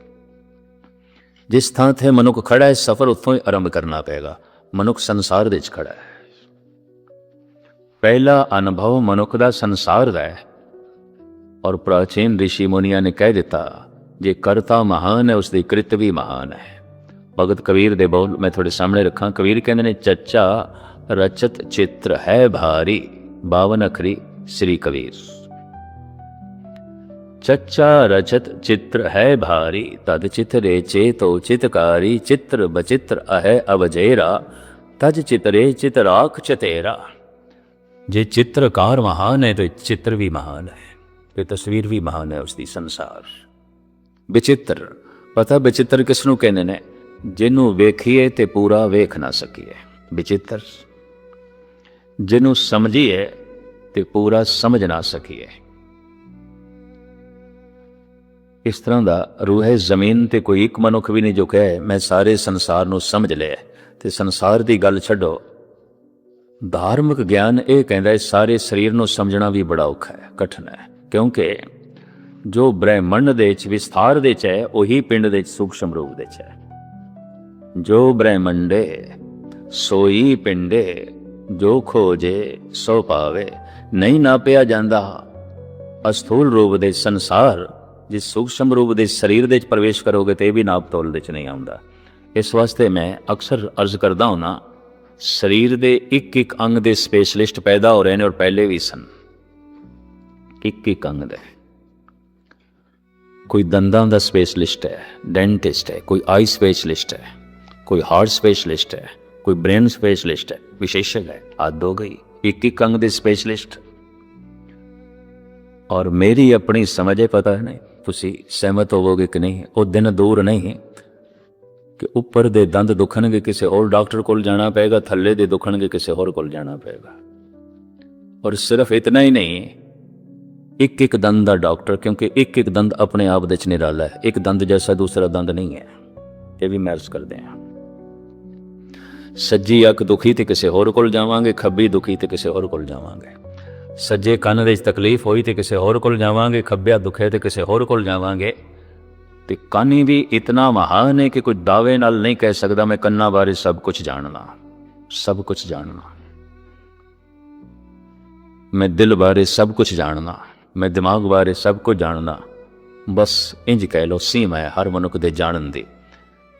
जिस थां थे मनुख खड़ा है सफर उत्थों ही आरंभ करना पेगा। मनुख संसार दे खड़ा है, पहला अनुभव मनुख का संसार का है। और प्राचीन ऋषि मुनिया ने कह दिता, जे करता महान है उसकी कृत भी महान है। भगत कबीर दे बोल मैं थोड़े सामने रखा। कबीर कहते ने, चच्चा रचत चित्र है भारी, 52 अखरी श्री कबीर। चच्चा रचत चित्र है भारी, तद चित्रे चेतो चितकारी, चित्र बचित्र अहे अवजेरा, तज चित्रे चितराख चतेरा। जे चित्रकार महान है तो चित्र भी महान है, तो तस्वीर भी महान है उसकी। संसार विचित्र, पता विचित्र किसनों कहने ने, जिन्हों वेखिए ते पूरा वेख ना सकीए। विचित्र जिन्हों समझिए ते पूरा समझ ना सकीए। इस तरह का रूह है जमीन ते कोई एक मनुख भी नहीं जो कहे मैं सारे संसार नूं समझ लिया। ते संसार की गल छड्डो, ਧਾਰਮਿਕ ਗਿਆਨ ਇਹ ਕਹਿੰਦਾ ਹੈ ਸਾਰੇ ਸਰੀਰ ਨੂੰ ਸਮਝਣਾ ਵੀ ਬੜਾ ਔਖਾ ਹੈ, ਕਠਿਨ ਹੈ, ਕਿਉਂਕਿ ਜੋ ਬ੍ਰਹਿਮੰਡ ਦੇ ਵਿੱਚ ਵਿਸਥਾਰ ਦੇ ਚ ਹੈ ਉਹੀ ਪਿੰਡ ਦੇ ਵਿੱਚ ਸੂਖਸ਼ਮ ਰੂਪ ਦੇ ਚ ਹੈ। ਜੋ ਬ੍ਰਹਿਮੰਡੇ ਸੋਈ ਪਿੰਡੇ, ਜੋ ਖੋਜੇ ਸੋ ਪਾਵੇ। ਨਹੀਂ ਨਾਪਿਆ ਜਾਂਦਾ ਅਸਥੂਲ ਰੂਪ ਦੇ ਸੰਸਾਰ, ਜਿਸ ਸੂਖਸ਼ਮ ਰੂਪ ਦੇ ਸਰੀਰ ਦੇ ਵਿੱਚ ਪ੍ਰਵੇਸ਼ ਕਰੋਗੇ ਤੇ ਇਹ ਵੀ ਨਾਪ ਤੋਲ ਦੇ ਚ ਨਹੀਂ ਆਉਂਦਾ। ਇਸ ਵਾਸਤੇ ਮੈਂ ਅਕਸਰ ਅਰਜ਼ ਕਰਦਾ ਹੁਣਾ, ਸਰੀਰ ਦੇ ਇੱਕ ਇੱਕ ਅੰਗ ਦੇ ਸਪੈਸ਼ਲਿਸਟ ਪੈਦਾ ਹੋ ਰਹੇ ਨੇ ਔਰ ਪਹਿਲੇ ਵੀ ਸਨ। ਇੱਕ ਇੱਕ ਅੰਗ ਦੇ ਕੋਈ ਦੰਦਾਂ ਦਾ ਸਪੈਸ਼ਲਿਸਟ ਹੈ, ਡੈਂਟਿਸਟ ਹੈ, ਕੋਈ ਆਈ ਸਪੈਸ਼ਲਿਸਟ ਹੈ, ਕੋਈ ਹਾਰਟ ਸਪੈਸ਼ਲਿਸਟ ਹੈ, ਕੋਈ ਬ੍ਰੇਨ ਸਪੈਸ਼ਲਿਸਟ ਹੈ, ਵਿਸ਼ੇਸ਼ਕ ਹੈ। ਹੱਦ ਹੋ ਗਈ, ਇੱਕ ਇੱਕ ਅੰਗ ਦੇ ਸਪੈਸ਼ਲਿਸਟ। ਔਰ ਮੇਰੀ ਆਪਣੀ ਸਮਝ ਹੈ, ਪਤਾ ਨਹੀਂ ਤੁਸੀਂ ਸਹਿਮਤ ਹੋਵੋਗੇ ਕਿ ਨਹੀਂ, ਉਹ ਦਿਨ ਦੂਰ ਨਹੀਂ ਕਿ ਉੱਪਰ ਦੇ ਦੰਦ ਦੁਖਣਗੇ ਕਿਸੇ ਹੋਰ ਡਾਕਟਰ ਕੋਲ ਜਾਣਾ ਪਏਗਾ, ਥੱਲੇ ਦੇ ਦੁਖਣਗੇ ਕਿਸੇ ਹੋਰ ਕੋਲ ਜਾਣਾ ਪਏਗਾ। ਔਰ ਸਿਰਫ ਇਤਨਾ ਹੀ ਨਹੀਂ, ਇੱਕ ਇੱਕ ਦੰਦ ਦਾ ਡਾਕਟਰ, ਕਿਉਂਕਿ ਇੱਕ ਇੱਕ ਦੰਦ ਆਪਣੇ ਆਪ ਦੇ ਚ ਨਿਰਾਲਾ ਹੈ। ਇੱਕ ਦੰਦ ਜੈਸਾ ਦੂਸਰਾ ਦੰਦ ਨਹੀਂ ਹੈ। ਇਹ ਵੀ ਮੈਂ ਅਰਜ਼ ਕਰਦੇ ਹਾਂ। ਸੱਜੀ ਅੱਖ ਦੁਖੀ ਤੇ ਕਿਸੇ ਹੋਰ ਕੋਲ ਜਾਵਾਂਗੇ, ਖੱਬੀ ਦੁਖੀ ਤੇ ਕਿਸੇ ਹੋਰ ਕੋਲ ਜਾਵਾਂਗੇ। ਸੱਜੇ ਕੰਨ ਦੇ ਵਿੱਚ ਤਕਲੀਫ ਹੋਈ ਤੇ ਕਿਸੇ ਹੋਰ ਕੋਲ ਜਾਵਾਂਗੇ, ਖੱਬਿਆ ਦੁਖੇ ਤੇ ਕਿਸੇ ਹੋਰ ਕੋਲ ਜਾਵਾਂਗੇ। ਤੇ ਕੰਨ ਵੀ ਇਤਨਾ ਮਹਾਨ ਹੈ ਕਿ ਕੋਈ ਦਾਅਵੇ ਨਾਲ ਨਹੀਂ ਕਹਿ ਸਕਦਾ ਮੈਂ ਕੰਨਾਂ ਬਾਰੇ ਸਭ ਕੁਝ ਜਾਣਦਾ, ਸਭ ਕੁਝ ਜਾਣਦਾ। ਮੈਂ ਦਿਲ ਬਾਰੇ ਸਭ ਕੁਝ ਜਾਣਦਾ, ਮੈਂ ਦਿਮਾਗ ਬਾਰੇ ਸਭ ਕੁਝ ਜਾਣਦਾ। ਬਸ ਇੰਜ ਕਹਿ ਲਓ ਸੀਮਾ ਹੈ ਹਰ ਮਨੁੱਖ ਦੇ ਜਾਣਨ ਦੀ।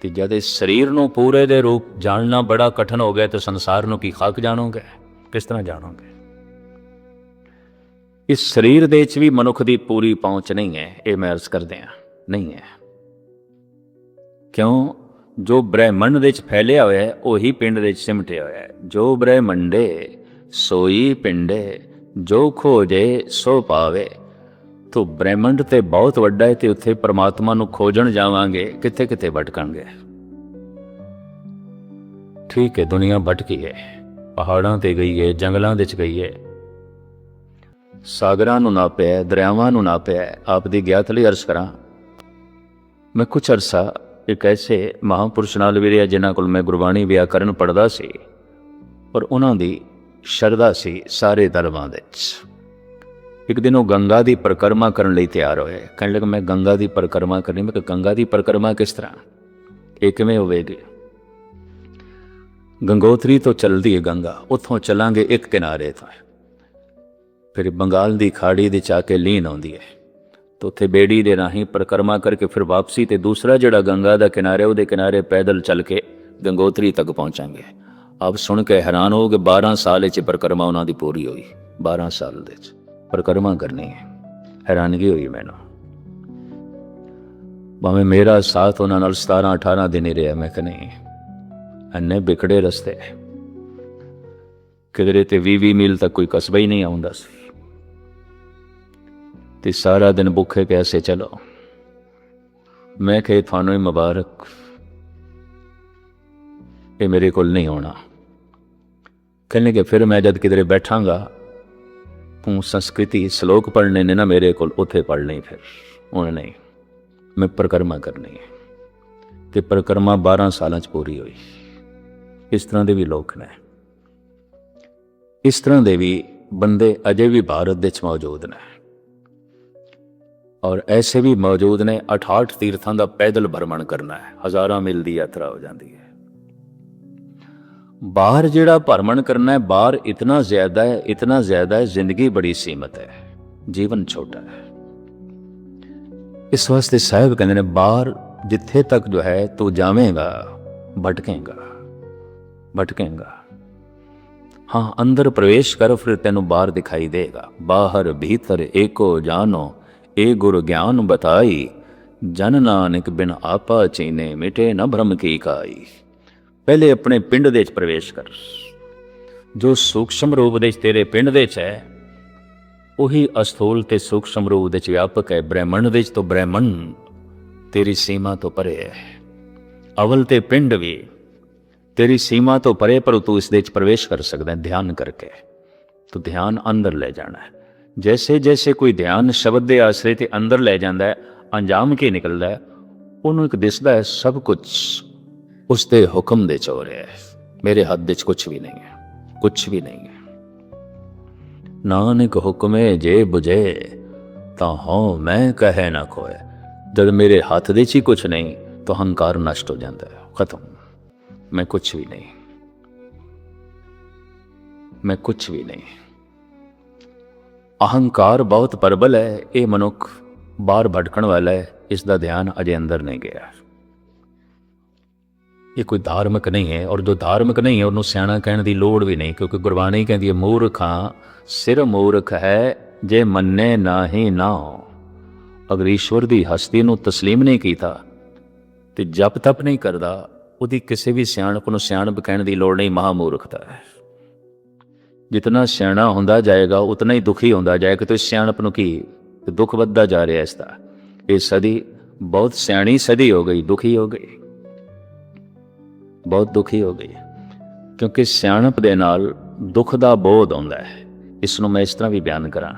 ਤੇ ਜਦ ਇਸ ਸਰੀਰ ਨੂੰ ਪੂਰੇ ਦੇ ਰੂਪ ਜਾਣਨਾ ਬੜਾ ਕਠਿਨ ਹੋ ਗਿਆ ਤੇ ਸੰਸਾਰ ਨੂੰ ਕੀ ਖਾਕ ਜਾਣੋਗੇ, ਕਿਸ ਤਰ੍ਹਾਂ ਜਾਣੋਗੇ? ਇਸ ਸਰੀਰ ਦੇ ਵਿੱਚ ਵੀ ਮਨੁੱਖ ਦੀ ਪੂਰੀ ਪਹੁੰਚ ਨਹੀਂ ਹੈ, ਇਹ ਮੈਂ ਅਰਜ਼ ਕਰਦੇ ਹਾਂ, ਨਹੀਂ ਹੈ। ਕਿਉਂ? ਜੋ ਬ੍ਰਹਿਮੰਡ ਦੇ ਵਿੱਚ ਫੈਲਿਆ ਹੋਇਆ ਹੈ ਉਹੀ ਪਿੰਡ ਦੇ ਵਿੱਚ ਸਿਮਟਿਆ ਹੋਇਆ ਹੈ। ਜੋ ਬ੍ਰਹਿਮੰਡੇ ਸੋਈ ਪਿੰਡੇ, ਜੋ ਖੋਜੇ ਸੋ ਪਾਵੇ। ਤੋ ਬ੍ਰਹਿਮੰਡ ਤੇ ਬਹੁਤ ਵੱਡਾ ਹੈ ਤੇ ਉੱਥੇ ਪਰਮਾਤਮਾ ਨੂੰ ਖੋਜਣ ਜਾਵਾਂਗੇ, ਕਿੱਥੇ ਕਿੱਥੇ ਭਟਕਾਂਗੇ। ਠੀਕ ਹੈ, ਦੁਨੀਆ ਭਟਕੀ ਹੈ, ਪਹਾੜਾਂ ਤੇ ਗਈ ਹੈ, ਜੰਗਲਾਂ ਦੇ ਚ ਗਈ ਹੈ, ਸਾਗਰਾਂ ਨੂੰ ਨਾਪਿਆ, ਦਰਿਆਵਾਂ ਨੂੰ ਨਾਪਿਆ। ਆਪ ਦੀ ਗਿਆਤ ਲਈ ਅਰਜ਼ ਕਰਾਂ, ਮੈਂ ਕੁਛ ਅਰਸਾ ਇੱਕ ਐਸੇ ਮਹਾਂਪੁਰਸ਼ ਨਾਲ ਵੀ ਰਿਹਾ ਜਿਨ੍ਹਾਂ ਕੋਲ ਮੈਂ ਗੁਰਬਾਣੀ ਵਿਆਕਰਨ ਪੜ੍ਹਦਾ ਸੀ, ਔਰ ਉਹਨਾਂ ਦੀ ਸ਼ਰਧਾ ਸੀ ਸਾਰੇ ਧਰਮਾਂ ਦੇ ਵਿੱਚ। ਇੱਕ ਦਿਨ ਉਹ ਗੰਗਾ ਦੀ ਪਰਿਕਰਮਾ ਕਰਨ ਲਈ ਤਿਆਰ ਹੋਏ। ਕਹਿਣ ਲੱਗੇ ਮੈਂ ਗੰਗਾ ਦੀ ਪਰਿਕਰਮਾ ਕਰਨੀ। ਮੈਂ ਕਿਹਾ ਗੰਗਾ ਦੀ ਪਰਿਕਰਮਾ ਕਿਸ ਤਰ੍ਹਾਂ, ਇਹ ਕਿਵੇਂ ਹੋਵੇਗੀ? ਗੰਗੋਤਰੀ ਤੋਂ ਚੱਲਦੀ ਹੈ ਗੰਗਾ, ਉੱਥੋਂ ਚੱਲਾਂਗੇ ਇੱਕ ਕਿਨਾਰੇ ਤੋਂ, ਫਿਰ ਬੰਗਾਲ ਦੀ ਖਾੜੀ ਦੇ ਚ ਆ ਕੇ ਲੀਨ ਆਉਂਦੀ ਹੈ, ਤਾਂ ਉੱਥੇ ਬੇੜੀ ਦੇ ਰਾਹੀਂ ਪਰਿਕਰਮਾ ਕਰਕੇ ਫਿਰ ਵਾਪਸੀ ਤੇ ਦੂਸਰਾ ਜਿਹੜਾ ਗੰਗਾ ਦਾ ਕਿਨਾਰੇ ਉਹਦੇ ਕਿਨਾਰੇ ਪੈਦਲ ਚੱਲ ਕੇ ਗੰਗੋਤਰੀ ਤੱਕ ਪਹੁੰਚਾਂਗੇ। ਆਪ ਸੁਣ ਕੇ ਹੈਰਾਨ ਹੋ ਕਿ 12 ਸਾਲ ਵਿੱਚ ਪਰਿਕਰਮਾ ਉਹਨਾਂ ਦੀ ਪੂਰੀ ਹੋਈ। 12 ਸਾਲ ਦੇ ਵਿੱਚ ਪਰਿਕਰਮਾ ਕਰਨੀ ਹੈ। ਹੈਰਾਨਗੀ ਹੋਈ ਮੈਨੂੰ, ਭਾਵੇਂ ਮੇਰਾ ਸਾਥ ਉਹਨਾਂ ਨਾਲ 17-18 ਦਿਨ ਹੀ ਰਿਹਾ। ਮੈਂ ਕਿਹਾ ਨਹੀਂ, ਇੰਨੇ ਵਿਖੜੇ ਰਸਤੇ, ਕਿਧਰੇ ਤੇ 20-20 ਮੀਲ ਤੱਕ ਕੋਈ ਕਸਬਾ ਹੀ ਨਹੀਂ ਆਉਂਦਾ ਸੀ, ਤੇ ਸਾਰਾ ਦਿਨ ਭੁੱਖੇ ਕੈਸੇ ਚਲੋ। ਮੈਂ ਕਿਹਾ ਤੁਹਾਨੂੰ ਹੀ ਮੁਬਾਰਕ, ਇਹ ਮੇਰੇ ਕੋਲ ਨਹੀਂ ਹੋਣਾ। ਕਹਿੰਦੇ ਕਿ ਫਿਰ ਮੈਂ ਜਦ ਕਿਧਰੇ ਬੈਠਾਂਗਾ, ਤੂੰ ਸੰਸਕ੍ਰਿਤੀ ਸ਼ਲੋਕ ਪੜ੍ਹਨੇ ਨੇ ਨਾ ਮੇਰੇ ਕੋਲ, ਉੱਥੇ ਪੜ੍ਹ ਲਈ। ਫਿਰ ਹੁਣ ਨਹੀਂ, ਮੈਂ ਪਰਿਕਰਮਾ ਕਰਨੀ ਹੈ। ਤੇ ਪਰਿਕਰਮਾ 12 ਸਾਲਾਂ 'ਚ ਪੂਰੀ ਹੋਈ। ਇਸ ਤਰ੍ਹਾਂ ਦੇ ਵੀ ਲੋਕ ਨੇ, ਇਸ ਤਰ੍ਹਾਂ ਦੇ ਵੀ ਬੰਦੇ ਅਜੇ ਵੀ ਭਾਰਤ ਦੇ 'ਚ ਮੌਜੂਦ ਨੇ, ਔਰ ਐਸੇ ਵੀ ਮੌਜੂਦ ਨੇ 68 ਤੀਰਥਾਂ ਦਾ ਪੈਦਲ ਭਰਮਣ ਕਰਨਾ ਹੈ, ਹਜ਼ਾਰਾਂ ਮੀਲ ਦੀ ਯਾਤਰਾ ਹੋ ਜਾਂਦੀ ਹੈ। ਬਾਹਰ ਜਿਹੜਾ ਭਰਮਣ ਕਰਨਾ ਹੈ, ਬਾਹਰ ਇਤਨਾ ਜ਼ਿਆਦਾ ਹੈ, ਇਤਨਾ ਜ਼ਿਆਦਾ ਹੈ, ਜ਼ਿੰਦਗੀ ਬੜੀ ਸੀਮਤ ਹੈ, ਜੀਵਨ ਛੋਟਾ ਹੈ। ਇਸ ਵਾਸਤੇ ਸਾਹਿਬ ਕਹਿੰਦੇ ਨੇ ਬਾਹਰ ਜਿੱਥੇ ਤੱਕ ਜੋ ਹੈ ਤੂੰ ਜਾਵੇਂਗਾ ਭਟਕੇਂਗਾ, ਭਟਕੇਂਗਾ। ਹਾਂ, ਅੰਦਰ ਪ੍ਰਵੇਸ਼ ਕਰ, ਫਿਰ ਤੈਨੂੰ ਬਾਹਰ ਦਿਖਾਈ ਦੇਗਾ। ਬਾਹਰ ਭੀਤਰ ਏਕੋ ਜਾਨੋ, ਏ ਗੁਰ ਗਿਆਨ ਬਤਾਈ, ਜਨ ਨਾਨਕ ਬਿਨ ਆਪਾ ਚੀਨੇ, ਮਿਟੇ ਨ ਭ੍ਰਮ ਕੀ ਕਾਈ। ਪਹਿਲੇ ਆਪਣੇ ਪਿੰਡ ਦੇ ਵਿੱਚ ਪ੍ਰਵੇਸ਼ ਕਰ। ਜੋ ਸੂਖਸ਼ਮ ਰੂਪ ਦੇ ਵਿੱਚ ਤੇਰੇ ਪਿੰਡ ਦੇ ਵਿੱਚ ਹੈ, ਉਹੀ ਅਸਥੂਲ ਤੇ ਸੂਖਸ਼ਮ ਰੂਪ ਦੇ ਵਿੱਚ ਵਿਆਪਕ ਹੈ। ਬ੍ਰਹਿਮੰਡ ਦੇ ਵਿੱਚ ਤੋਂ ਬ੍ਰਹਿਮੰਡ ਤੇਰੀ ਸੀਮਾ ਤੋਂ ਪਰੇ ਹੈ। ਅਵਲ ਤੇ ਪਿੰਡ ਵੀ ਤੇਰੀ ਸੀਮਾ ਤੋਂ ਪਰੇ, ਪਰ ਤੂੰ ਇਸ ਦੇ ਵਿੱਚ ਪ੍ਰਵੇਸ਼ ਕਰ ਸਕਦਾ ਹੈ ਧਿਆਨ ਕਰਕੇ। ਤੂੰ ਧਿਆਨ ਅੰਦਰ ਲੈ ਜਾਣਾ ਹੈ। ਜੈਸੇ ਜੈਸੇ ਕੋਈ ਧਿਆਨ ਸ਼ਬਦ ਦੇ ਆਸਰੇ ਤੇ ਅੰਦਰ ਲੈ ਜਾਂਦਾ ਹੈ, ਅੰਜਾਮ ਕੀ ਨਿਕਲਦਾ ਹੈ, ਉਹਨੂੰ ਇੱਕ ਦਿਸਦਾ ਹੈ ਸਭ ਕੁਝ ਉਸ ਦੇ ਹੁਕਮ ਦੇ ਚ ਹੋ ਰਿਹਾ ਹੈ। ਮੇਰੇ ਹੱਥ ਵਿੱਚ ਕੁਛ ਵੀ ਨਹੀਂ ਹੈ, ਕੁਛ ਵੀ ਨਹੀਂ ਹੈ। ਨਾਨਕ ਹੁਕਮੇ ਜੇ ਬੁਝੇ ਤਾਂ ਹਉ ਮੈਂ ਕਹੇ ਨਾ ਕੋਏ। ਜਦ ਮੇਰੇ ਹੱਥ ਦੇ 'ਚ ਹੀ ਕੁਛ ਨਹੀਂ ਤਾਂ ਹੰਕਾਰ ਨਸ਼ਟ ਹੋ ਜਾਂਦਾ ਹੈ, ਖਤਮ। ਮੈਂ ਕੁਛ ਵੀ ਨਹੀਂ, ਮੈਂ ਕੁਛ ਵੀ ਨਹੀਂ। ਅਹੰਕਾਰ ਬਹੁਤ ਪ੍ਰਬਲ ਹੈ। ਇਹ ਮਨੁੱਖ ਬਾਹਰ ਭਟਕਣ ਵਾਲਾ ਹੈ, ਇਸ ਦਾ ਧਿਆਨ ਅਜੇ ਅੰਦਰ ਨਹੀਂ ਗਿਆ। ਇਹ ਕੋਈ ਧਾਰਮਿਕ ਨਹੀਂ ਹੈ, ਔਰ ਜੋ ਧਾਰਮਿਕ ਨਹੀਂ ਹੈ ਉਹਨੂੰ ਸਿਆਣਾ ਕਹਿਣ ਦੀ ਲੋੜ ਵੀ ਨਹੀਂ, ਕਿਉਂਕਿ ਗੁਰਬਾਣੀ ਕਹਿੰਦੀ ਹੈ ਮੂਰਖਾਂ ਸਿਰ ਮੂਰਖ ਹੈ ਜੇ ਮੰਨੇ ਨਾਹੀ ਨਾਉ। ਅਗਰ ਈਸ਼ਵਰ ਦੀ ਹਸਤੀ ਨੂੰ ਤਸਲੀਮ ਨਹੀਂ ਕੀਤਾ ਤੇ ਜਪ ਤਪ ਨਹੀਂ ਕਰਦਾ, ਉਹਦੀ ਕਿਸੇ ਵੀ ਸਿਆਣਪ ਨੂੰ ਸਿਆਣਪ ਕਹਿਣ ਦੀ ਲੋੜ ਨਹੀਂ। ਮਹਾਮੂਰਖਤਾ ਹੈ। ਜਿਤਨਾ ਸਿਆਣਾ ਹੁੰਦਾ ਜਾਏਗਾ ਉਤਨਾ ਹੀ ਦੁਖੀ ਹੁੰਦਾ ਜਾਏਗਾ। ਤੇ ਸਿਆਣਪ ਨੂੰ ਕੀ ਦੁੱਖ ਵੱਧਦਾ ਜਾ ਰਿਹਾ ਇਸ ਦਾ। ਇਹ ਸਦੀ ਬਹੁਤ ਸਿਆਣੀ ਸਦੀ ਹੋ ਗਈ, ਦੁਖੀ ਹੋ ਗਈ, ਬਹੁਤ ਦੁਖੀ ਹੋ ਗਈ, ਕਿਉਂਕਿ ਸਿਆਣਪ ਦੇ ਨਾਲ ਦੁੱਖ ਦਾ ਬੋਧ ਆਉਂਦਾ ਹੈ। ਇਸ ਨੂੰ ਮੈਂ ਇਸ ਤਰ੍ਹਾਂ ਵੀ ਬਿਆਨ ਕਰਾਂ,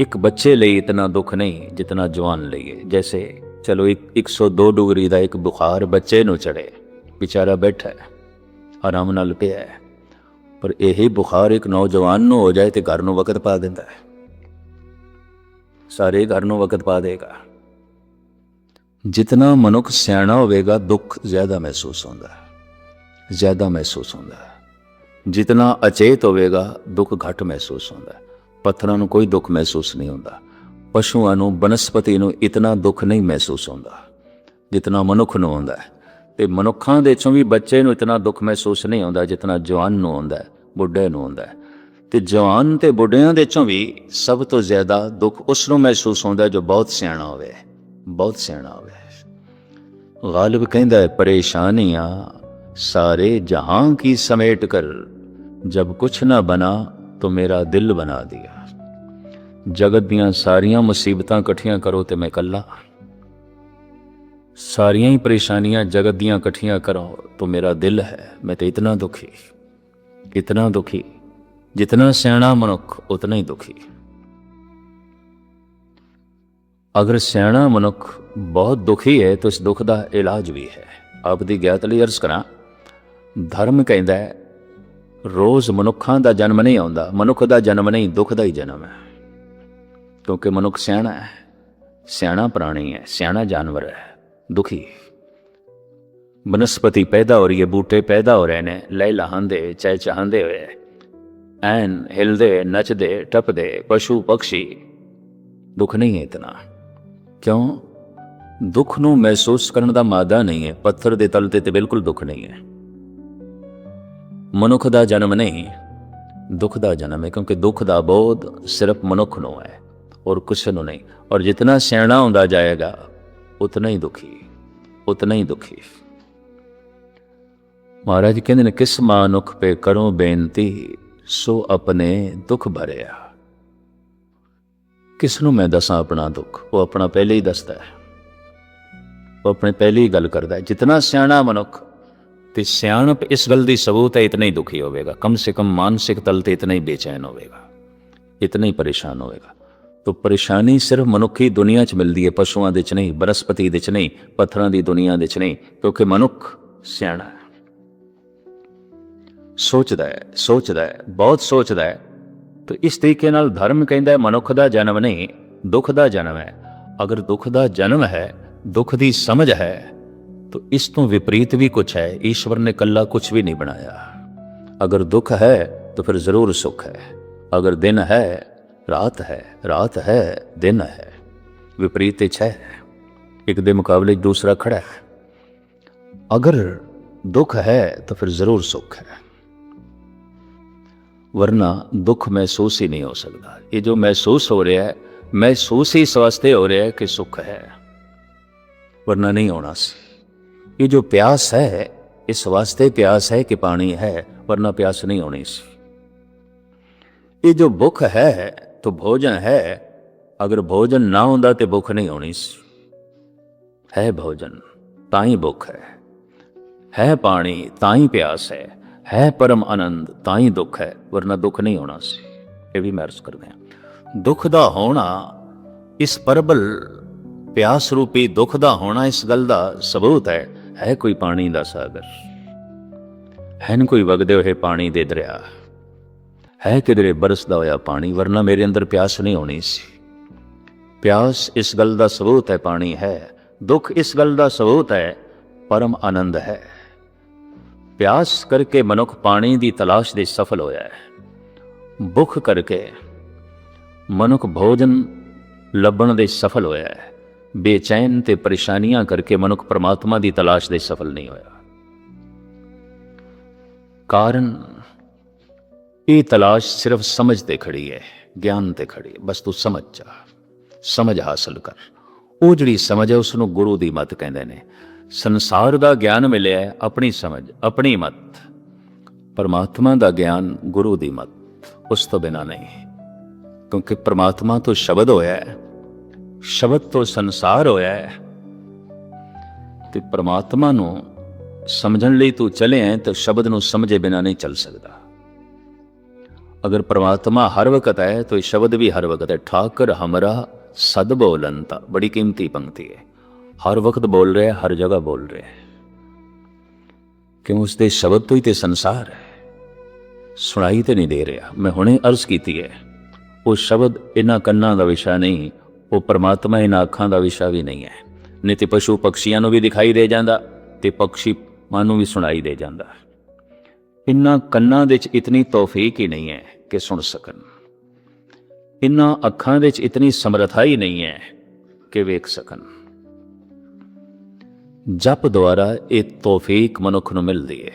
ਇੱਕ ਬੱਚੇ ਲਈ ਇਤਨਾ ਦੁੱਖ ਨਹੀਂ ਜਿਤਨਾ ਜਵਾਨ ਲਈ ਹੈ। ਜੈਸੇ ਚਲੋ 102 ਡਿਗਰੀ ਦਾ ਇੱਕ ਬੁਖਾਰ ਬੱਚੇ ਨੂੰ ਚੜੇ, ਵਿਚਾਰਾ ਬੈਠਾ ਹੈ, ਆਰਾਮ ਨਾਲ ਪਿਆ ਹੈ, ਪਰ ਇਹੀ ਬੁਖਾਰ ਇੱਕ ਨੌਜਵਾਨ ਨੂੰ ਹੋ ਜਾਏ ਤੇ ਘਰ ਨੂੰ ਵਕਤ ਪਾ ਦਿੰਦਾ ਹੈ, ਸਾਰੇ ਘਰ ਨੂੰ ਵਕਤ ਪਾ ਦੇਗਾ। ਜਿਤਨਾ ਮਨੁੱਖ ਸਿਆਣਾ ਹੋਵੇਗਾ ਦੁੱਖ ਜ਼ਿਆਦਾ ਮਹਿਸੂਸ ਹੁੰਦਾ ਹੈ, ਜ਼ਿਆਦਾ ਮਹਿਸੂਸ ਹੁੰਦਾ ਹੈ। ਜਿਤਨਾ ਅਚੇਤ ਹੋਵੇਗਾ ਦੁੱਖ ਘੱਟ ਮਹਿਸੂਸ ਹੁੰਦਾ ਹੈ। ਪੱਥਰਾਂ ਨੂੰ ਕੋਈ ਦੁੱਖ ਮਹਿਸੂਸ ਨਹੀਂ ਹੁੰਦਾ, ਪਸ਼ੂਆਂ ਨੂੰ, ਬਨਸਪਤੀ ਨੂੰ ਇਤਨਾ ਦੁੱਖ ਨਹੀਂ ਮਹਿਸੂਸ ਹੁੰਦਾ ਜਿਤਨਾ ਮਨੁੱਖ ਨੂੰ ਹੁੰਦਾ ਹੈ। ਤੇ ਮਨੁੱਖਾਂ ਦੇ ਚੋਂ ਵੀ ਬੱਚੇ ਨੂੰ ਇਤਨਾ ਦੁੱਖ ਮਹਿਸੂਸ ਨਹੀਂ ਹੁੰਦਾ ਜਿਤਨਾ ਜਵਾਨ ਨੂੰ ਹੁੰਦਾ ਹੈ, ਬੁੱਢੇ ਨੂੰ ਹੁੰਦਾ ਹੈ। ਤੇ ਜਵਾਨ ਤੇ ਬੁੱਢਿਆਂ ਦੇ ਚੋਂ ਵੀ ਸਭ ਤੋਂ ਜ਼ਿਆਦਾ ਦੁੱਖ ਉਸ ਨੂੰ ਮਹਿਸੂਸ ਹੁੰਦਾ ਜੋ ਬਹੁਤ ਸਿਆਣਾ ਹੋਵੇ, ਬਹੁਤ ਸਿਆਣਾ ਹੋਵੇ। ਗਾਲਿਬ ਕਹਿੰਦਾ ਹੈ ਪਰੇਸ਼ਾਨੀਆਂ ਸਾਰੇ ਜਹਾਂ ਕੀ ਸਮੇਟ ਕਰ, ਜਬ ਕੁਛ ਨਾ ਬਣਾ ਤੋ ਮੇਰਾ ਦਿਲ ਬਣਾ ਦਿਆ। ਜਗਤ ਦੀਆਂ ਸਾਰੀਆਂ ਮੁਸੀਬਤਾਂ ਇਕੱਠੀਆਂ ਕਰੋ ਤੇ ਮੈਂ ਇਕੱਲਾ, ਸਾਰੀਆਂ ਹੀ ਪਰੇਸ਼ਾਨੀਆਂ ਜਗਤ ਦੀਆਂ ਇਕੱਠੀਆਂ ਕਰੋ तो मेरा दिल है। मैं तो इतना दुखी, जितना सियाणा मनुख उतना ही दुखी। अगर सियाणा मनुख बहुत दुखी है तो इस दुख का इलाज भी है। आप दी ज्ञात लई अर्ज करा, धर्म कहता है रोज़ मनुखों का जन्म नहीं आता, मनुख का जन्म नहीं दुख का ही जन्म है। क्योंकि मनुख सियाणा है, सियाणा प्राणी है, सियाणा जानवर है, दुखी। बनस्पति पैदा हो रही है, बूटे पैदा हो रहे हैं, लय लहांदे चाहे चाहते हुए, ऐन हिलदे नचदे टपदे, पशु पक्षी, दुख नहीं है इतना। क्यों? दुख नूं महसूस करने का मादा नहीं है। पत्थर दे तल ते बिल्कुल दुख नहीं है। मनुख का जन्म नहीं, दुख का जन्म है, क्योंकि दुख का बोध सिर्फ मनुख नूं है और कुछ नूं नहीं। और जितना सियाणा होंदा जाएगा उतना ही दुखी, उतना ही दुखी। महाराज कहते ने किस मानुख पे करो बेनती, सो अपने दुख भरिया। किस नूं मैं दसा अपना दुख? वो अपना पहले ही दसदा है, वो अपने पहले ही गल करता है। जितना सियाणा मनुख ते सियाणप इस गल की सबूत है, इतना ही दुखी होवेगा, कम से कम मानसिक तल ते इतना ही बेचैन होवेगा, इतना ही परेशान होवेगा। तो परेशानी सिर्फ मनुखी दुनिया च मिलती है, पशुओं दे च नहीं, बनस्पति दे च नहीं, पत्थरां दी दुनिया दे च नहीं, क्योंकि मनुख सियाणा है, सोचता है, बहुत सोचता है। तो इस तरीके नाल धर्म कहता है मनुख का जन्म नहीं, दुख का जन्म है। अगर दुख का जन्म है, दुख की समझ है, तो इस तो विपरीत भी कुछ है। ईश्वर ने कल्ला कुछ भी नहीं बनाया। अगर दुख है तो फिर जरूर सुख है, अगर दिन है रात है, रात है दिन है, विपरीत है, एक दे मुकाबले दूसरा खड़ा है। अगर दुख है तो फिर जरूर सुख है, वरना दुख महसूस ही नहीं हो सकता। ये जो महसूस हो रहा है, महसूस ही इस वास्ते हो रहा है कि सुख है, वरना नहीं होना सी। ये जो प्यास है, इस वास्ते प्यास है कि पानी है, वरना प्यास नहीं होनी सी। ये जो भुख है तो भोजन है, अगर भोजन ना होता तो भुख नहीं होनी सी। है भोजन ताई भुख है पानी ताई प्यास है परम आनंद ताई दुख है, वरना दुख नहीं होना सी। ये भी मैं अर्ज करते हैं, दुख का होना, इस प्रबल प्यास रूपी दुख का होना, इस गल का सबूत है कोई पानी का सागर, ਹੈਨ ਕੋਈ ਵਗਦੇ ਹੋਏ ਪਾਣੀ ਦੇ ਦਰਿਆ, ਹੈ ਕਿਧਰੇ ਬਰਸਦਾ ਹੋਇਆ ਪਾਣੀ, ਵਰਨਾ ਮੇਰੇ ਅੰਦਰ ਪਿਆਸ ਨਹੀਂ ਹੋਣੀ ਸੀ। ਪਿਆਸ ਇਸ ਗੱਲ ਦਾ ਸਬੂਤ ਹੈ ਪਾਣੀ ਹੈ, ਦੁੱਖ ਇਸ ਗੱਲ ਦਾ ਸਬੂਤ ਹੈ ਪਰਮ ਆਨੰਦ ਹੈ। ਪਿਆਸ ਕਰਕੇ ਮਨੁੱਖ ਪਾਣੀ ਦੀ ਤਲਾਸ਼ ਦੇ ਸਫਲ ਹੋਇਆ ਹੈ। ਭੁੱਖ ਕਰਕੇ ਮਨੁੱਖ ਭੋਜਨ ਲੱਭਣ ਦੇ ਸਫਲ ਹੋਇਆ ਹੈ। ਬੇਚੈਨ ਤੇ ਪਰੇਸ਼ਾਨੀਆਂ ਕਰਕੇ ਮਨੁੱਖ ਪਰਮਾਤਮਾ ਦੀ ਤਲਾਸ਼ ਦੇ ਸਫਲ ਨਹੀਂ ਹੋਇਆ। ਕਾਰਨ ਇਹ ਤਲਾਸ਼ ਸਿਰਫ ਸਮਝ ਤੇ ਖੜੀ ਹੈ, ਗਿਆਨ ਤੇ ਖੜੀ ਹੈ। ਬਸ ਤੂੰ ਸਮਝ ਜਾ, ਸਮਝ ਹਾਸਲ ਕਰ। ਉਹ ਜਿਹੜੀ ਸਮਝ ਹੈ ਉਸ ਨੂੰ ਗੁਰੂ ਦੀ ਮੱਤ ਕਹਿੰਦੇ ਨੇ। ਸੰਸਾਰ ਦਾ ਗਿਆਨ ਮਿਲਿਆ ਹੈ ਆਪਣੀ ਸਮਝ, ਆਪਣੀ ਮੱਤ। ਪਰਮਾਤਮਾ ਦਾ ਗਿਆਨ ਗੁਰੂ ਦੀ ਮੱਤ, ਉਸ ਤੋਂ ਬਿਨਾਂ ਨਹੀਂ। ਕਿਉਂਕਿ ਪਰਮਾਤਮਾ ਤੋਂ ਸ਼ਬਦ ਹੋਇਆ ਹੈ, ਸ਼ਬਦ ਤੋਂ ਸੰਸਾਰ ਹੋਇਆ ਹੈ, ਤੇ ਪਰਮਾਤਮਾ ਨੂੰ ਸਮਝਣ ਲਈ ਤੂੰ ਚਲੇ ਹੈ ਤਾਂ ਸ਼ਬਦ ਨੂੰ ਸਮਝੇ ਬਿਨਾਂ ਨਹੀਂ ਚੱਲ ਸਕਦਾ। ਅਗਰ ਪਰਮਾਤਮਾ ਹਰ ਵਕਤ ਹੈ ਤਾਂ ਸ਼ਬਦ ਵੀ ਹਰ ਵਕਤ ਹੈ। ਠਾਕਰ ਹਮਰਾ ਸਦ ਬੋਲੰਤਾ, ਬੜੀ ਕੀਮਤੀ ਪੰਕਤੀ ਹੈ। ਹਰ ਵਕਤ ਬੋਲ ਰਿਹਾ, ਹਰ ਜਗ੍ਹਾ ਬੋਲ ਰਿਹਾ, ਕਿਉਂ ਉਸਦੇ ਸ਼ਬਦ ਤੋਂ ਹੀ ਤੇ ਸੰਸਾਰ ਹੈ। ਸੁਣਾਈ ਤੇ ਨਹੀਂ ਦੇ ਰਿਹਾ। ਮੈਂ ਹੁਣੇ ਅਰਜ਼ ਕੀਤੀ ਹੈ, ਉਹ ਸ਼ਬਦ ਇਹਨਾਂ ਕੰਨਾਂ ਦਾ ਵਿਸ਼ਾ ਨਹੀਂ, ਉਹ ਪਰਮਾਤਮਾ ਇਹਨਾਂ ਅੱਖਾਂ ਦਾ ਵਿਸ਼ਾ ਵੀ ਨਹੀਂ ਹੈ। ਨਹੀਂ ਤੇ ਪਸ਼ੂ ਪਕਸ਼ੀਆਂ ਨੂੰ ਵੀ ਦਿਖਾਈ ਦੇ ਜਾਂਦਾ ਤੇ ਪਕਸ਼ੀ ਨੂੰ ਵੀ ਸੁਣਾਈ ਦੇ ਜਾਂਦਾ। ਇਹਨਾਂ ਕੰਨਾਂ ਦੇ 'ਚ ਇਤਨੀ ਤੌਫੀਕ ਹੀ ਨਹੀਂ ਹੈ ਕਿ ਸੁਣ ਸਕਣ। ਇਹਨਾਂ ਅੱਖਾਂ ਦੇ 'ਚ ਇਤਨੀ ਸਮਰੱਥਾ ਹੀ ਨਹੀਂ ਹੈ ਕਿ ਵੇਖ ਸਕਣ। ਜਪ ਦੁਆਰਾ ਇਹ ਤੌਫੀਕ ਮਨੁੱਖ ਨੂੰ ਮਿਲਦੀ ਹੈ,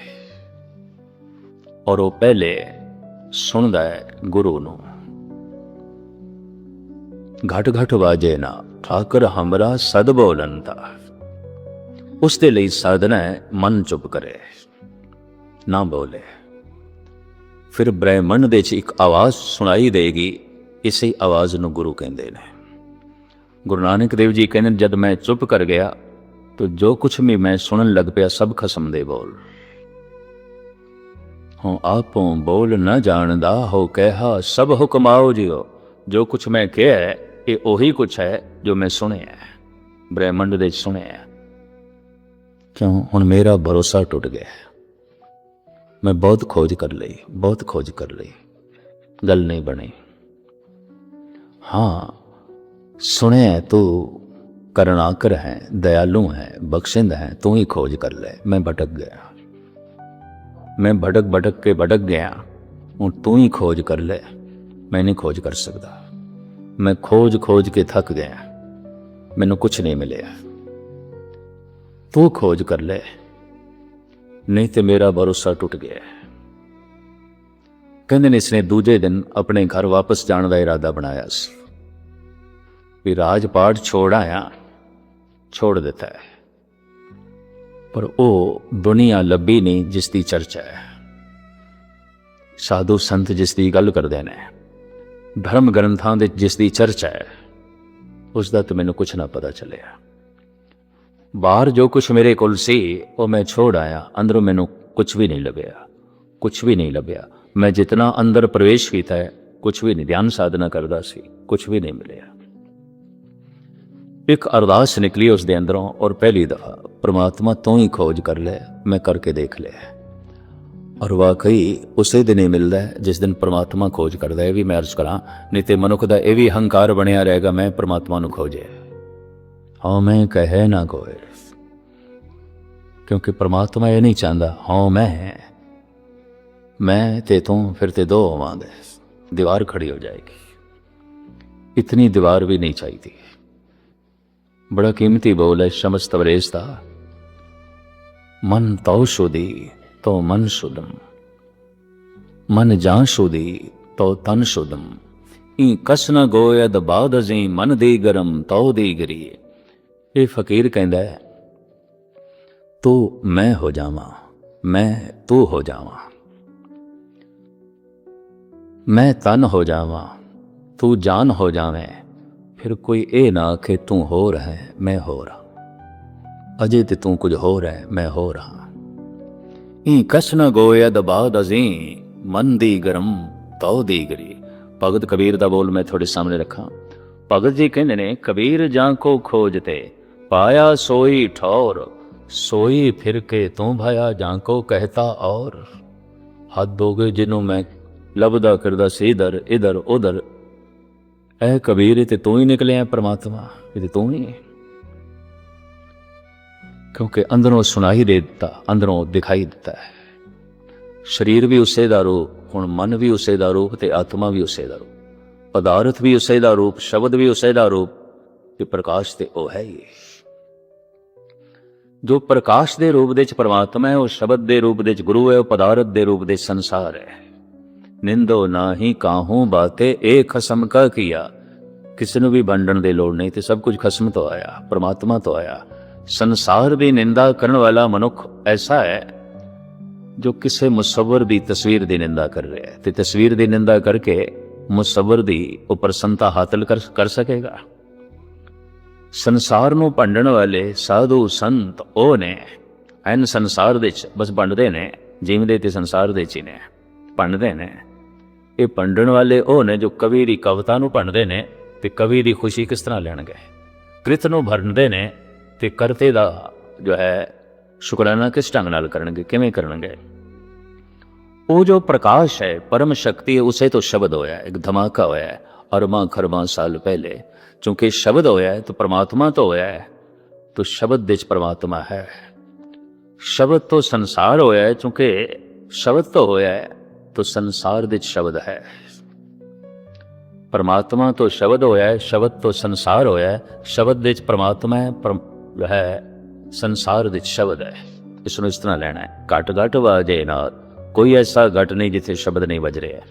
ਔਰ ਉਹ ਪਹਿਲੇ ਸੁਣਦਾ ਹੈ ਗੁਰੂ ਨੂੰ। ਘਟ ਘਟ ਵਾਜੇ ਨਾ ਠਾਕਰ ਹਮਰਾ ਸਦ ਬੋਲੰਤਾ। ਉਸ ਦੇ ਲਈ ਸਾਧਨਾ ਹੈ ਮਨ ਚੁੱਪ ਕਰੇ, ਨਾ ਬੋਲੇ। ਫਿਰ ਬ੍ਰਹਿਮੰਡ ਦੇ 'ਚ ਇੱਕ ਆਵਾਜ਼ ਸੁਣਾਈ ਦੇਗੀ, ਇਸੇ ਆਵਾਜ਼ ਨੂੰ ਗੁਰੂ ਕਹਿੰਦੇ ਨੇ। ਗੁਰੂ ਨਾਨਕ ਦੇਵ ਜੀ ਕਹਿੰਦੇ ਜਦ ਮੈਂ ਚੁੱਪ ਕਰ ਗਿਆ ਤਾਂ ਜੋ ਕੁਛ ਵੀ ਮੈਂ ਸੁਣਨ ਲੱਗ ਪਿਆ ਸਭ ਖਸਮ ਦੇ ਬੋਲ। ਹੋ ਆਪੋਂ ਬੋਲ ਨਾ ਜਾਣਦਾ ਹੋ ਕਹਿਆ ਸਭ ਹੁਕਮਾਓ ਜਿਓ। ਜੋ ਕੁਛ ਮੈਂ ਕਿਹਾ ਇਹ ਉਹੀ ਕੁਛ ਹੈ ਜੋ ਮੈਂ ਸੁਣਿਆ, ਬ੍ਰਹਿਮੰਡ ਦੇ ਸੁਣਿਆ। ਕਿਉਂ? ਹੁਣ ਮੇਰਾ ਭਰੋਸਾ ਟੁੱਟ ਗਿਆ। ਮੈਂ ਬਹੁਤ ਖੋਜ ਕਰ ਲਈ, ਬਹੁਤ ਖੋਜ ਕਰ ਲਈ, ਗੱਲ ਨਹੀਂ ਬਣੀ। ਹਾਂ ਸੁਣਿਆ ਤੂੰ ਕਰੁਣਾਕਰ ਹੈ, ਦਇਆਲੂ ਹੈ, ਬਖਸ਼ਿੰਦ ਹੈ, ਤੂੰ ਹੀ ਖੋਜ ਕਰ ਲੈ। ਮੈਂ ਭਟਕ ਗਿਆ, ਮੈਂ ਭਟਕ ਭਟਕ ਕੇ ਭਟਕ ਗਿਆ। ਹੁਣ ਤੂੰ ਹੀ ਖੋਜ ਕਰ ਲੈ, ਮੈਂ ਨਹੀਂ ਖੋਜ ਕਰ ਸਕਦਾ। ਮੈਂ ਖੋਜ ਖੋਜ ਕੇ ਥੱਕ ਗਿਆ, ਮੈਨੂੰ ਕੁਛ ਨਹੀਂ ਮਿਲਿਆ। ਤੂੰ ਖੋਜ ਕਰ ਲੈ, ਨਹੀਂ ਤੇ ਮੇਰਾ ਭਰੋਸਾ ਟੁੱਟ ਗਿਆ। ਕਹਿੰਦੇ ਨੇ ਇਸਨੇ ਦੂਜੇ ਦਿਨ ਆਪਣੇ ਘਰ ਵਾਪਸ ਜਾਣ ਦਾ ਇਰਾਦਾ ਬਣਾਇਆ ਸੀ ਵੀ ਰਾਜ ਪਾਠ ਛੋੜ ਆਇਆ, ਛੋੜ ਦਿੱਤਾ ਹੈ। ਪਰ ਉਹ ਦੁਨੀਆ ਲੱਭੀ ਨਹੀਂ ਜਿਸ ਦੀ ਚਰਚਾ ਹੈ। ਸਾਧੂ ਸੰਤ ਜਿਸ ਦੀ ਗੱਲ ਕਰਦੇ ਨੇ, ਧਰਮ ਗ੍ਰੰਥਾਂ ਦੇ ਜਿਸ ਦੀ ਚਰਚਾ ਹੈ, ਉਸ ਦਾ ਤਾਂ ਮੈਨੂੰ ਕੁਛ ਨਾ ਪਤਾ ਚੱਲਿਆ। ਬਾਹਰ ਜੋ ਕੁਛ ਮੇਰੇ ਕੋਲ ਸੀ ਉਹ ਮੈਂ ਛੋੜ ਆਇਆ, ਅੰਦਰੋਂ ਮੈਨੂੰ ਕੁਛ ਵੀ ਨਹੀਂ ਲੱਭਿਆ, ਕੁਛ ਵੀ ਨਹੀਂ ਲੱਭਿਆ। ਮੈਂ ਜਿਤਨਾ ਅੰਦਰ ਪ੍ਰਵੇਸ਼ ਕੀਤਾ ਹੈ ਕੁਛ ਵੀ ਨਹੀਂ। ਧਿਆਨ ਸਾਧਨਾ ਕਰਦਾ ਸੀ, ਕੁਛ ਵੀ ਨਹੀਂ ਮਿਲਿਆ। ਇੱਕ ਅਰਦਾਸ ਨਿਕਲੀ ਉਸ ਦੇ ਅੰਦਰੋਂ, ਔਰ ਪਹਿਲੀ ਦਫਾ ਪ੍ਰਮਾਤਮਾ ਤੂੰ ਹੀ ਖੋਜ ਕਰ ਲੈ। ਮੈਂ ਕਰਕੇ ਦੇਖ ਲਿਆ, ਔਰ ਵਾਕਈ ਉਸੇ ਦਿਨ ਹੀ ਮਿਲਦਾ ਹੈ ਜਿਸ ਦਿਨ ਪ੍ਰਮਾਤਮਾ ਖੋਜ ਕਰਦਾ ਹੈ। ਵੀ ਮੈਂ ਅਰਜ਼ ਕਰਾਂ, ਨਹੀਂ ਤੇ ਮਨੁੱਖ ਦਾ ਇਹ ਵੀ ਹੰਕਾਰ ਬਣਿਆ ਰਹੇਗਾ ਮੈਂ ਪ੍ਰਮਾਤਮਾ ਨੂੰ ਖੋਜੇ। ਹਾਂ ਮੈਂ ਕਹੇ ਨਾ ਕੋਈ, ਕਿਉਂਕਿ ਪ੍ਰਮਾਤਮਾ ਇਹ ਨਹੀਂ ਚਾਹੁੰਦਾ ਹਾਂ ਮੈਂ ਤੇ ਤੂੰ ਫਿਰ ਤੇ ਦੋ ਹੋਵਾਂਗੇ, ਦੀਵਾਰ ਖੜੀ ਹੋ ਜਾਏਗੀ। ਇਤਨੀ ਦੀਵਾਰ ਵੀ ਨਹੀਂ ਚਾਹੀਦੀ। ਬੜਾ ਕੀਮਤੀ ਬੋਲ ਹੈ ਸ਼ਮਸ ਤਬਰੇਜ਼ ਦਾ, ਮਨ ਤਉ ਸ਼ੁਦੀ ਤੋ ਮਨ ਸ਼ੁਦਮ, ਮਨ ਜਾਂ ਸ਼ੁਦੀ ਤੋ ਤਨ ਸ਼ੁਦਮ। ਈ ਕਸ ਨ ਗੋਇਦ ਬਾਦ ਅਜ਼ੀ ਮਨ ਦੀ ਗਰਮ ਤਉ ਦੀ ਗਰੀ। ਇਹ ਫਕੀਰ ਕਹਿੰਦਾ ਹੈ ਤੂੰ ਮੈਂ ਹੋ ਜਾਵਾਂ, ਮੈਂ ਤੂੰ ਹੋ ਜਾਵਾਂ, ਮੈਂ ਤਨ ਹੋ ਜਾਵਾਂ, ਤੂੰ ਜਾਨ ਹੋ ਜਾਵੇਂ। ਫਿਰ ਕੋਈ ਇਹ ਨਾ ਆਖੇ ਤੂੰ ਹੋਰ ਹੈ ਮੈਂ ਹੋਰ ਹਾਂ। ਅਜੇ ਤੇ ਤੂੰ ਕੁਝ ਹੋਰ ਹੈ, ਮੈਂ ਹੋਰ ਹਾਂ। ਈ ਕਸ ਨ ਗੋਇਦ ਬਾਦ ਅਜ਼ੀ ਮਨ ਦੀ ਗਰਮ ਤਉ ਦੀ ਗਰੀ। ਭਗਤ ਕਬੀਰ ਦਾ ਬੋਲ ਮੈਂ ਤੁਹਾਡੇ ਸਾਹਮਣੇ ਰੱਖਾਂ। ਭਗਤ ਜੀ ਕਹਿੰਦੇ ਨੇ ਕਬੀਰ ਜਾਂ ਕੋ ਖੋਜਤੇ ਪਾਇਆ ਸੋਈ ਠੌਰ, ਸੋਈ ਫਿਰ ਕੇ ਤੂੰ ਭਾਇਆ ਜਾਂ ਕੋ ਕਹਿਤਾ ਔਰ। ਹੱਦ ਹੋ ਗਏ ਜਿਹਨੂੰ ਮੈਂ ਲੱਭਦਾ ਕਰਦਾ ਸੀ ਇਧਰ ਇਧਰ ਉਧਰ। ਇਹ ਕਬੀਰ, ਇਹ ਤੇ ਤੂੰ ਹੀ ਨਿਕਲਿਆ ਪ੍ਰਮਾਤਮਾ, ਇਹ ਤੇ ਤੂੰ ਹੀ ਹੈ। ਕਿਉਂਕਿ ਅੰਦਰੋਂ ਸੁਣਾਈ ਦੇ ਦਿੱਤਾ, ਅੰਦਰੋਂ ਦਿਖਾਈ ਦਿੱਤਾ ਹੈ। ਸਰੀਰ ਵੀ ਉਸੇ ਦਾ ਰੂਪ, ਹੁਣ ਮਨ ਵੀ ਉਸੇ ਦਾ ਰੂਪ ਤੇ ਆਤਮਾ ਵੀ ਉਸੇ ਦਾ ਰੂਪ, ਪਦਾਰਥ ਵੀ ਉਸੇ ਦਾ ਰੂਪ, ਸ਼ਬਦ ਵੀ ਉਸੇ ਦਾ ਰੂਪ ਤੇ ਪ੍ਰਕਾਸ਼ ਤੇ ਉਹ ਹੈ ਹੀ। ਜੋ ਪ੍ਰਕਾਸ਼ ਦੇ ਰੂਪ ਦੇ ਚ ਪਰਮਾਤਮਾ ਹੈ, ਉਹ ਸ਼ਬਦ ਦੇ ਰੂਪ ਦੇ ਚ ਗੁਰੂ ਹੈ, ਉਹ ਪਦਾਰਥ ਦੇ ਰੂਪ ਦੇ ਸੰਸਾਰ ਹੈ। ਨਿੰਦੋ ਨਾਹੀ ਕਾਹੂ ਬਾਤੇ ਇਹ ਖਸਮ ਕਾ ਕੀਆ। ਕਿਸੇ ਨੂੰ ਵੀ ਵੰਡਣ ਦੀ ਲੋੜ ਨਹੀਂ, ਤੇ ਸਭ ਕੁਝ ਖਸਮ ਤੋਂ ਆਇਆ, ਪਰਮਾਤਮਾ ਤੋਂ ਆਇਆ। ਸੰਸਾਰ ਦੀ ਨਿੰਦਾ ਕਰਨ ਵਾਲਾ ਮਨੁੱਖ ਐਸਾ ਹੈ ਜੋ ਕਿਸੇ ਮੁਸੱਵਰ ਦੀ ਤਸਵੀਰ ਦੀ ਨਿੰਦਾ ਕਰ ਰਿਹਾ ਹੈ, ਤੇ ਤਸਵੀਰ ਦੀ ਨਿੰਦਾ ਕਰਕੇ ਮੁਸੱਵਰ ਦੀ ਉਹ ਪ੍ਰਸੰਨਤਾ ਹਾਸਲ ਕਰ ਸਕੇਗਾ। ਸੰਸਾਰ ਨੂੰ ਭੰਡਣ ਵਾਲੇ ਸਾਧੂ ਸੰਤ ਉਹ ਨੇ, ਐਨ ਸੰਸਾਰ ਦੇ ਵਿੱਚ ਬਸ ਭੰਡਦੇ ਨੇ, ਜੀਵਦੇ ਤੇ ਸੰਸਾਰ ਦੇ ਚ ਹੀ ਨੇ, ਭੰਡਦੇ ਨੇ। ਇਹ ਭੰਡਣ ਵਾਲੇ ਉਹ ਨੇ ਜੋ ਕਵੀ ਦੀ ਕਵਿਤਾ ਨੂੰ ਭੰਡਦੇ ਨੇ, ਤੇ ਕਵੀ ਦੀ ਖੁਸ਼ੀ ਕਿਸ ਤਰ੍ਹਾਂ ਲੈਣਗੇ। ਕ੍ਰਿਤ ਨੂੰ ਭਰਨਦੇ ਨੇ, ਤੇ ਕਰਤੇ ਦਾ ਜੋ ਹੈ ਸ਼ੁਕਰਾਨਾ ਕਿਸ ਢੰਗ ਨਾਲ ਕਰਨਗੇ, ਕਿਵੇਂ ਕਰਨਗੇ। ਉਹ ਜੋ ਪ੍ਰਕਾਸ਼ ਹੈ, ਪਰਮ ਸ਼ਕਤੀ ਹੈ, ਉਸੇ ਤੋਂ ਸ਼ਬਦ ਹੋਇਆ, ਇੱਕ ਧਮਾਕਾ ਹੋਇਆ ਹੈ ਅਰਬਾਂ ਖਰਬਾਂ ਸਾਲ ਪਹਿਲੇ। ਚूंकि शब्द होया है तो परमात्मा तो होया है, तो शब्द दे परमात्मा है। शब्द तो संसार होया है, चूंकि शब्द तो होया है तो संसार दे शब्द है। परमात्मा तो शब्द होया है, शब्द तो संसार होया है, शब्द दे परमात्मा है, संसार दे शब्द है। इसनों इस तरह लेना है, घट घट वाजे ना, कोई ऐसा घट नहीं जिथे शब्द नहीं बज रहे।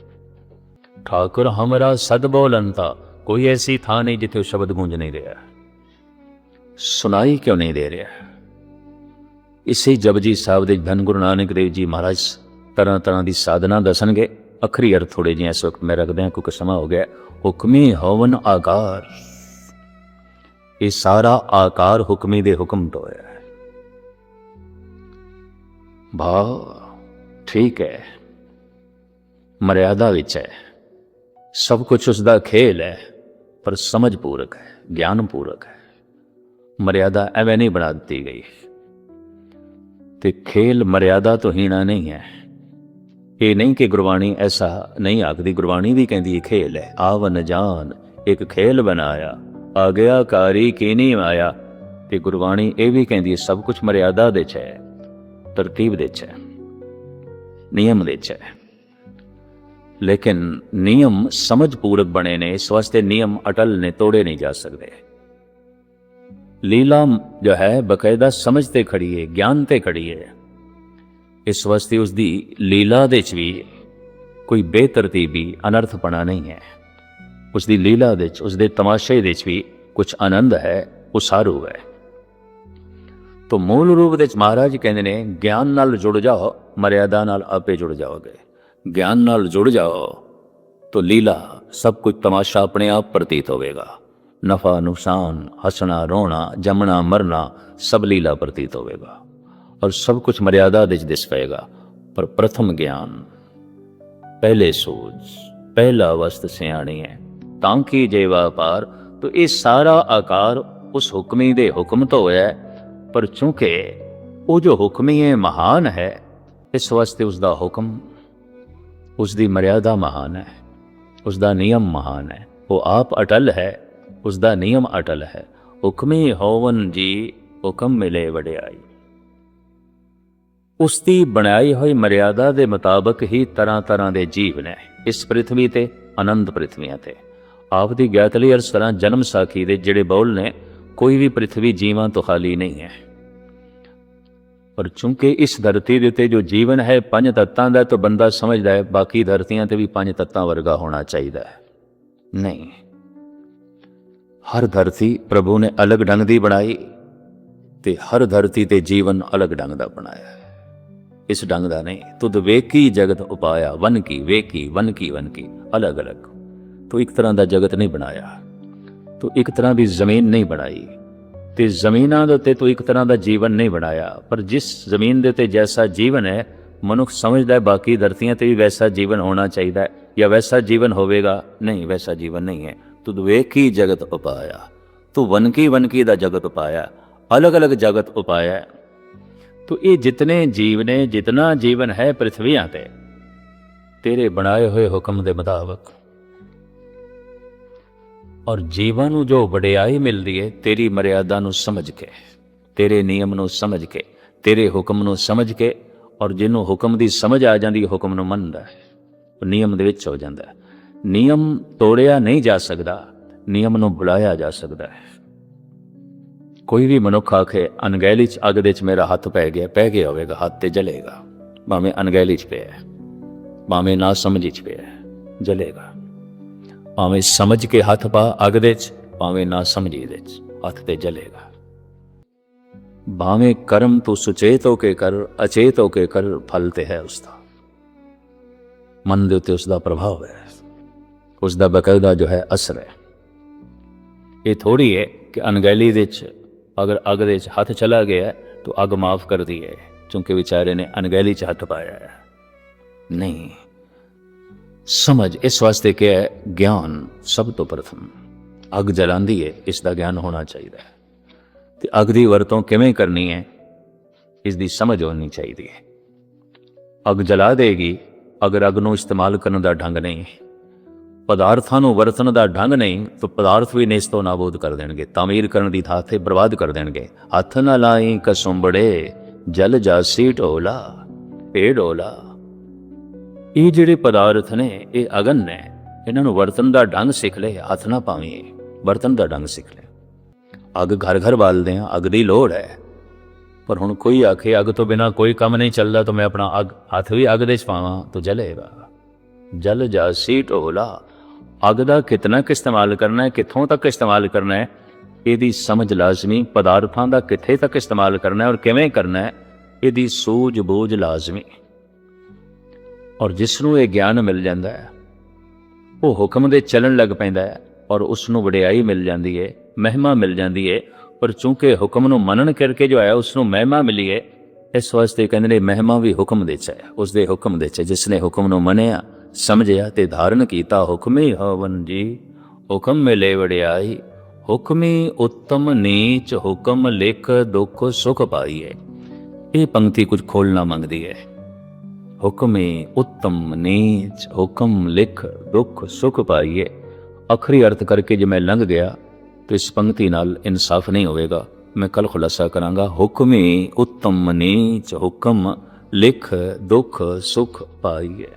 ठाकुर हमरा सद बोलंता, कोई ऐसी थां नहीं जिथे शब्द गूंज नहीं रहा। सुनाई क्यों नहीं दे रहा। इसे जपजी साहब दे धन गुरु नानक देव जी महाराज तरह तरह की साधना दसणगे। अखरी अर्थ थोड़े जिहे इस वक्त मैं रख दें क्योंकि समा हो गया। हुक्मी हवन आकार, ये सारा आकार हुक्मी दे हुक्म तो है। भाव ठीक है, मर्यादा विच है, सब कुछ उसका खेल है, पर समझ पूरक है, ज्ञान पूरक है। मर्यादा एवं नहीं बना दी गई, ते खेल मर्यादा तो हीना नहीं है। ये नहीं कि गुरबाणी ऐसा नहीं आखदी, गुरबाणी भी कहती खेल है। आवन जान एक खेल बनाया, आ गया कारी की नहीं आया। ते गुरबाणी ये भी कहती सब कुछ मर्यादा दे है, तरतीब दे है, नियम दे है। लेकिन नियम समझ पूरक बने ने, इस वास्ते नियम अटल ने, तोड़े नहीं जा सकते। लीला जो है बकायदा समझते खड़ी है, ज्ञान ते खड़ी है। इस वास्ते उसकी लीला दे च भी कोई बेतरतीबी अनर्थपना नहीं है। उसकी लीला दे च, उसके तमाशे दे च भी कुछ आनंद है, उसारू है। तो मूल रूप दे च महाराज कहते ने ज्ञान नाल जुड़ जाओ, मर्यादा नाल आपे जुड़ जाओगे। ज्ञान नाल जुड़ जाओ तो लीला सब कुछ तमाशा अपने आप प्रतीत होवेगा। नफा नुकसान, हंसना रोना, जमना मरना, सब लीला प्रतीत होवेगा और सब कुछ मर्यादा दिस पाएगा। पर प्रथम ज्ञान, पहले सूझ, पहला वस्त सियाणी है, तांकी जेवा पार। तो ये सारा आकार उस हुक्मी दे हुक्म तो होया है, पर चूंकि वो जो हुक्मी है महान है, इस वास्ते उसका हुक्म, उसकी मर्यादा महान है, उसका नियम महान है। वो आप अटल है, उसका नियम अटल है। हुक्मी होवन जी हुक्म मिले वड्याई। उसकी बनाई हुई मर्यादा के मुताबिक ही तरह तरह के जीव ने इस पृथ्वी ते, अनंत पृथ्वियां ते। आप दी ज्ञातली अर्ज तरह जन्म साखी दे जिहड़े बोल ने, कोई भी पृथ्वी जीवां तो खाली नहीं है। पर चूंकि इस धरती के उत्ते जो जीवन है पंज तत्तां दा, तो बंदा समझदा है बाकी धरतियां ते भी पंज तत्तां वर्गा होना चाहिए। नहीं, हर धरती प्रभु ने अलग ढंग दी बनाई, ते हर धरती ते जीवन अलग ढंग दा बनाया। इस ढंग दा नहीं। तुद वेकी जगत उपाया, वन की वेकी, वन की वन की, अलग अलग। तो एक तरह का जगत नहीं बनाया, तो एक तरह की जमीन नहीं बनाई, तो जमीनां दे उत्ते तो एक तरह का जीवन नहीं बनाया। पर जिस जमीन दे उत्ते जैसा जीवन है, मनुख समझदा है बाकी धरतियां ते भी वैसा जीवन होना चाहिए, या वैसा जीवन होवेगा। नहीं, वैसा जीवन नहीं है। तुद वेकी जगत उपाया, तो वनकी दा जगत उपाया, अलग अलग जगत उपाया। तो ये जितने जीव ने, जितना जीवन है पृथ्वियां ते, ਤੇਰੇ ਬਣਾਏ ਹੋਏ ਹੁਕਮ ਦੇ ਮੁਤਾਬਕ। ਔਰ ਜੀਵਨ ਨੂੰ ਜੋ ਵਡਿਆਈ ਮਿਲਦੀ ਹੈ ਤੇਰੀ ਮਰਿਆਦਾ ਨੂੰ ਸਮਝ ਕੇ, ਤੇਰੇ ਨਿਯਮ ਨੂੰ ਸਮਝ ਕੇ, ਤੇਰੇ ਹੁਕਮ ਨੂੰ ਸਮਝ ਕੇ। ਔਰ ਜਿਹਨੂੰ ਹੁਕਮ ਦੀ ਸਮਝ ਆ ਜਾਂਦੀ ਹੈ ਹੁਕਮ ਨੂੰ ਮੰਨਦਾ ਹੈ, ਉਹ ਨਿਯਮ ਦੇ ਵਿੱਚ ਹੋ ਜਾਂਦਾ ਹੈ। ਨਿਯਮ ਤੋੜਿਆ ਨਹੀਂ ਜਾ ਸਕਦਾ, ਨਿਯਮ ਨੂੰ ਬੁਲਾਇਆ ਜਾ ਸਕਦਾ ਹੈ। ਕੋਈ ਵੀ ਮਨੁੱਖ ਆਖੇ ਅਣਗਹਿਲੀ 'ਚ ਅੱਗ ਦੇ 'ਚ ਮੇਰਾ ਹੱਥ ਪੈ ਗਿਆ ਹੋਵੇਗਾ, ਹੱਥ ਤੇ ਜਲੇਗਾ। ਭਾਵੇਂ ਅਣਗਹਿਲੀ 'ਚ ਪਿਆ, ਭਾਵੇਂ ਨਾ ਸਮਝੀ 'ਚ ਪਿਆ, ਜਲੇਗਾ। ਭਾਵੇਂ ਸਮਝ ਕੇ ਹੱਥ ਪਾ ਅੱਗ ਦੇ 'ਚ, ਭਾਵੇਂ ਨਾ ਸਮਝੀ ਦੇ 'ਚ, ਹੱਥ ਤੇ ਜਲੇਗਾ। ਭਾਵੇਂ ਕਰਮ ਤੂੰ ਸੁਚੇਤ ਹੋ ਕੇ ਕਰ, ਅਚੇਤ ਹੋ ਕੇ ਕਰ, ਫਲ ਤੇ ਹੈ ਉਸਦਾ। ਮਨ ਦੇ ਉੱਤੇ ਉਸਦਾ ਪ੍ਰਭਾਵ ਹੈ, ਉਸਦਾ ਬਕਾਇਦਾ ਜੋ ਹੈ ਅਸਰ ਹੈ। ਇਹ ਥੋੜ੍ਹੀ ਹੈ ਕਿ ਅਣਗਹਿਲੀ ਦੇ 'ਚ ਅਗਰ ਅੱਗ ਦੇ 'ਚ ਹੱਥ ਚਲਾ ਗਿਆ ਤਾਂ ਅੱਗ ਮਾਫ ਕਰਦੀ ਹੈ ਕਿਉਂਕਿ ਵਿਚਾਰੇ ਨੇ ਅਣਗਹਿਲੀ 'ਚ ਹੱਥ ਪਾਇਆ ਹੈ। ਨਹੀਂ, ਸਮਝ ਇਸ ਵਾਸਤੇ ਕਿ ਹੈ ਗਿਆਨ ਸਭ ਤੋਂ ਪ੍ਰਥਮ। ਅੱਗ ਜਲਾਉਂਦੀ ਹੈ, ਇਸ ਦਾ ਗਿਆਨ ਹੋਣਾ ਚਾਹੀਦਾ ਹੈ। ਤੇ ਅੱਗ ਦੀ ਵਰਤੋਂ ਕਿਵੇਂ ਕਰਨੀ ਹੈ, ਇਸ ਦੀ ਸਮਝ ਹੋਣੀ ਚਾਹੀਦੀ ਹੈ। ਅੱਗ ਜਲਾ ਦੇਗੀ ਅਗਰ ਅੱਗ ਨੂੰ ਇਸਤੇਮਾਲ ਕਰਨ ਦਾ ਢੰਗ ਨਹੀਂ, ਪਦਾਰਥਾਂ ਨੂੰ ਵਰਤਣ ਦਾ ਢੰਗ ਨਹੀਂ, ਤਾਂ ਪਦਾਰਥ ਵੀ ਨੇਸਤੋ ਨਾਬੂਦ ਕਰ ਦੇਣਗੇ, ਤਾਮੀਰ ਕਰਨ ਦੀ ਥਾਂ 'ਤੇ ਬਰਬਾਦ ਕਰ ਦੇਣਗੇ। ਹੱਥ ਨਾ ਲਾਈ ਕਸੁੰਬੜੇ, ਜਲ ਜਾਸੀ ਢੋਲਾ, ਇਹ ਢੋਲਾ। ਇਹ ਜਿਹੜੇ ਪਦਾਰਥ ਨੇ ਇਹ ਅਗਨ ਨੇ, ਇਹਨਾਂ ਨੂੰ ਵਰਤਣ ਦਾ ਢੰਗ ਸਿੱਖ ਲੈ, ਹੱਥ ਨਾ ਪਾਵੀਂ, ਵਰਤਣ ਦਾ ਢੰਗ ਸਿੱਖ ਲੈ। ਅੱਗ ਘਰ ਘਰ ਬਾਲਦੇ ਹਾਂ, ਅੱਗ ਦੀ ਲੋੜ ਹੈ। ਪਰ ਹੁਣ ਕੋਈ ਆਖੇ ਅੱਗ ਤੋਂ ਬਿਨਾਂ ਕੋਈ ਕੰਮ ਨਹੀਂ ਚੱਲਦਾ, ਤਾਂ ਮੈਂ ਆਪਣਾ ਹੱਥ ਵੀ ਅੱਗ ਦੇ 'ਚ ਪਾਵਾਂ ਤਾਂ ਜਲੇਗਾ। ਜਲ ਜਾਸੀ ਢੋਲਾ। ਅੱਗ ਦਾ ਕਿਤਨਾ ਕੁ ਇਸਤੇਮਾਲ ਕਰਨਾ ਹੈ, ਕਿੱਥੋਂ ਤੱਕ ਇਸਤੇਮਾਲ ਕਰਨਾ ਹੈ, ਇਹਦੀ ਸਮਝ ਲਾਜ਼ਮੀ। ਪਦਾਰਥਾਂ ਦਾ ਕਿੱਥੇ ਤੱਕ ਇਸਤੇਮਾਲ ਕਰਨਾ ਹੈ ਔਰ ਕਿਵੇਂ ਕਰਨਾ ਹੈ, ਇਹਦੀ ਸੂਝ ਬੂਝ ਲਾਜ਼ਮੀ। ਔਰ ਜਿਸ ਨੂੰ ਇਹ ਗਿਆਨ ਮਿਲ ਜਾਂਦਾ ਹੈ ਉਹ ਹੁਕਮ ਦੇ ਚੱਲਣ ਲੱਗ ਪੈਂਦਾ ਹੈ ਔਰ ਉਸ ਨੂੰ ਵਡਿਆਈ ਮਿਲ ਜਾਂਦੀ ਹੈ, ਮਹਿਮਾ ਮਿਲ ਜਾਂਦੀ ਹੈ। ਪਰ ਚੂੰਕਿ ਹੁਕਮ ਨੂੰ ਮੰਨਣ ਕਰਕੇ ਜੋ ਆਇਆ ਉਸ ਨੂੰ ਮਹਿਮਾ ਮਿਲੀ ਹੈ, ਇਸ ਵਾਸਤੇ ਕਹਿੰਦੇ ਨੇ ਮਹਿਮਾ ਵੀ ਹੁਕਮ ਦੇ 'ਚ ਹੈ, ਉਸਦੇ ਹੁਕਮ ਦੇ 'ਚ। ਜਿਸ ਨੇ ਹੁਕਮ ਨੂੰ ਮੰਨਿਆ, ਸਮਝਿਆ ਤੇ ਧਾਰਨ ਕੀਤਾ, ਹੁਕਮੀ ਹਵਨ ਜੀ, ਹੁਕਮ ਮਿਲੇ ਵਡਿਆਈ। ਹੁਕਮੀ ਉੱਤਮ ਨੀਚ, ਹੁਕਮ ਲਿਖ ਦੁੱਖ ਸੁਖ ਪਾਈਏ। ਇਹ ਪੰਕਤੀ ਕੁਝ ਖੋਲਣਾ ਮੰਗਦੀ ਹੈ। ਹੁਕਮੀ ਉੱਤਮ ਨੀਚ, ਹੁਕਮ ਲਿਖ ਦੁੱਖ ਸੁਖ ਪਾਈਏ। ਆਖਰੀ ਅਰਥ ਕਰਕੇ ਜੇ ਮੈਂ ਲੰਘ ਗਿਆ ਤਾਂ ਇਸ ਪੰਕਤੀ ਨਾਲ ਇਨਸਾਫ ਨਹੀਂ ਹੋਵੇਗਾ। ਮੈਂ ਕੱਲ ਖੁਲਾਸਾ ਕਰਾਂਗਾ। ਹੁਕਮੀ ਉੱਤਮ ਨੀਚ, ਹੁਕਮ ਲਿਖ ਦੁੱਖ ਸੁਖ ਪਾਈਏ।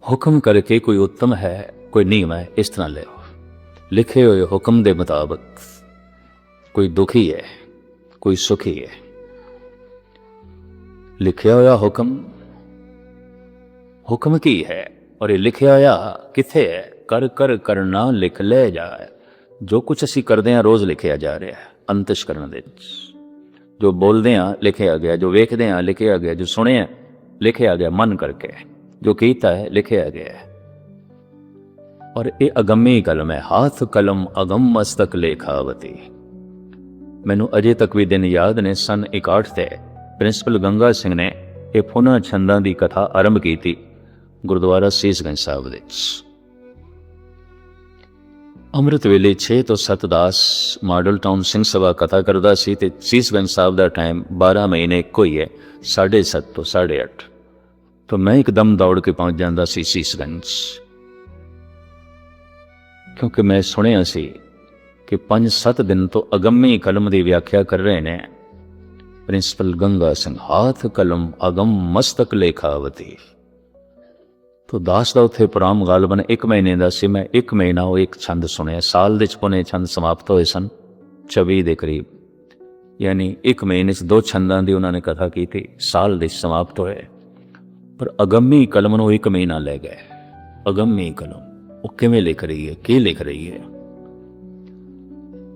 ਹੁਕਮ ਕਰਕੇ ਕੋਈ ਉੱਤਮ ਹੈ, ਕੋਈ ਨੀਮ ਹੈ, ਇਸ ਤਰ੍ਹਾਂ ਲਿਓ। ਲਿਖੇ ਹੋਏ ਹੁਕਮ ਦੇ ਮੁਤਾਬਕ ਕੋਈ ਦੁਖੀ ਹੈ, ਕੋਈ ਸੁਖੀ ਹੈ। ਲਿਖਿਆ ਹੋਇਆ ਹੁਕਮ, ਹੁਕਮ ਕੀ ਹੈ ਔਰ ਇਹ ਲਿਖਿਆ ਹੋਇਆ ਕਿੱਥੇ ਹੈ? ਕਰ ਕਰ ਕਰਨਾ ਲਿਖ ਲੈ ਜਾਏ। ਜੋ ਕੁਛ ਅਸੀਂ ਕਰਦੇ ਹਾਂ ਰੋਜ਼ ਲਿਖਿਆ ਜਾ ਰਿਹਾ ਹੈ ਅੰਤਸ਼ਕਰਨ ਦੇ ਵਿੱਚ। ਜੋ ਬੋਲਦੇ ਹਾਂ ਲਿਖਿਆ ਗਿਆ, ਜੋ ਵੇਖਦੇ ਹਾਂ ਲਿਖਿਆ ਗਿਆ, ਜੋ ਸੁਣਿਆ ਲਿਖਿਆ ਗਿਆ ਮਨ ਕਰਕੇ, ਜੋ ਕੀਤਾ ਹੈ ਲਿਖਿਆ ਗਿਆ ਹੈ। ਔਰ ਇਹ ਅਗੰਮੀ ਕਲਮ ਹੈ। ਹਾਥ ਕਲਮ ਅਗੰਮ ਮਸਤਕ ਲੇਖਾਵਤੀ। ਮੈਨੂੰ ਅਜੇ ਤੱਕ ਵੀ ਦਿਨ ਯਾਦ ਨੇ। ਸਨ 61 ਤੇ ਪ੍ਰਿੰਸੀਪਲ ਗੰਗਾ ਸਿੰਘ ਨੇ ਇਹ ਫੁਨਾ ਛੰਦਾਂ ਦੀ ਕਥਾ ਆਰੰਭ ਕੀਤੀ ਗੁਰਦੁਆਰਾ ਸੀਸਗੰਜ ਸਾਹਿਬ ਵਿੱਚ। ਅੰਮ੍ਰਿਤ ਵੇਲੇ 6 ਤੋਂ 7 ਦਾਸ ਮਾਡਲ ਟਾਊਨ ਸਿੰਘ ਸਭਾ ਕਥਾ ਕਰਦਾ ਸੀ ਤੇ ਸੀਸਗੰਜ ਸਾਹਿਬ ਦਾ ਟਾਈਮ 12 ਮਹੀਨੇ ਇੱਕੋ ਹੀ ਹੈ, 7:30 ਤੋਂ 8:30। ਤਾਂ ਮੈਂ ਇੱਕਦਮ ਦੌੜ ਕੇ ਪਹੁੰਚ ਜਾਂਦਾ ਸੀ ਸੀਸਗੰਜ, ਕਿਉਂਕਿ ਮੈਂ ਸੁਣਿਆ ਸੀ ਕਿ 5-7 ਦਿਨ ਤੋਂ ਅਗੰਮੀ ਕਲਮ ਦੀ ਵਿਆਖਿਆ ਕਰ ਰਹੇ ਨੇ ਪ੍ਰਿੰਸੀਪਲ ਗੰਗਾ ਸਿੰਘ। ਹਾਥ ਕਲਮ ਅਗੰਮ ਮਸਤਕ ਲੇਖਾਵਤੀ। ਤੋ ਦਾਸ ਦਾ ਉੱਥੇ ਪ੍ਰੋਗਰਾਮ ਗਾਲਬਨ 1 ਮਹੀਨੇ ਦਾ ਸੀ। ਮੈਂ 1 ਮਹੀਨਾ ਉਹ ਇੱਕ ਛੰਦ ਸੁਣਿਆ। ਸਾਲ ਦੇ 56 ਛੰਦ ਸਮਾਪਤ ਹੋਏ ਸਨ 24 ਦੇ ਕਰੀਬ, ਯਾਨੀ 1 ਮਹੀਨੇ 'ਚ 2 ਛੰਦਾਂ ਦੀ ਉਹਨਾਂ ਨੇ ਕਥਾ ਕੀਤੀ, ਸਾਲ ਦੇ ਸਮਾਪਤ ਹੋਏ। ਪਰ ਅਗੰਮੀ ਕਲਮ ਨੂੰ 1 ਮਹੀਨਾ ਲੈ ਗਏ। ਅਗੰਮੀ ਕਲਮ ਉਹ ਕਿਵੇਂ ਲਿਖ ਰਹੀ ਹੈ, ਕੀ ਲਿਖ ਰਹੀ ਹੈ?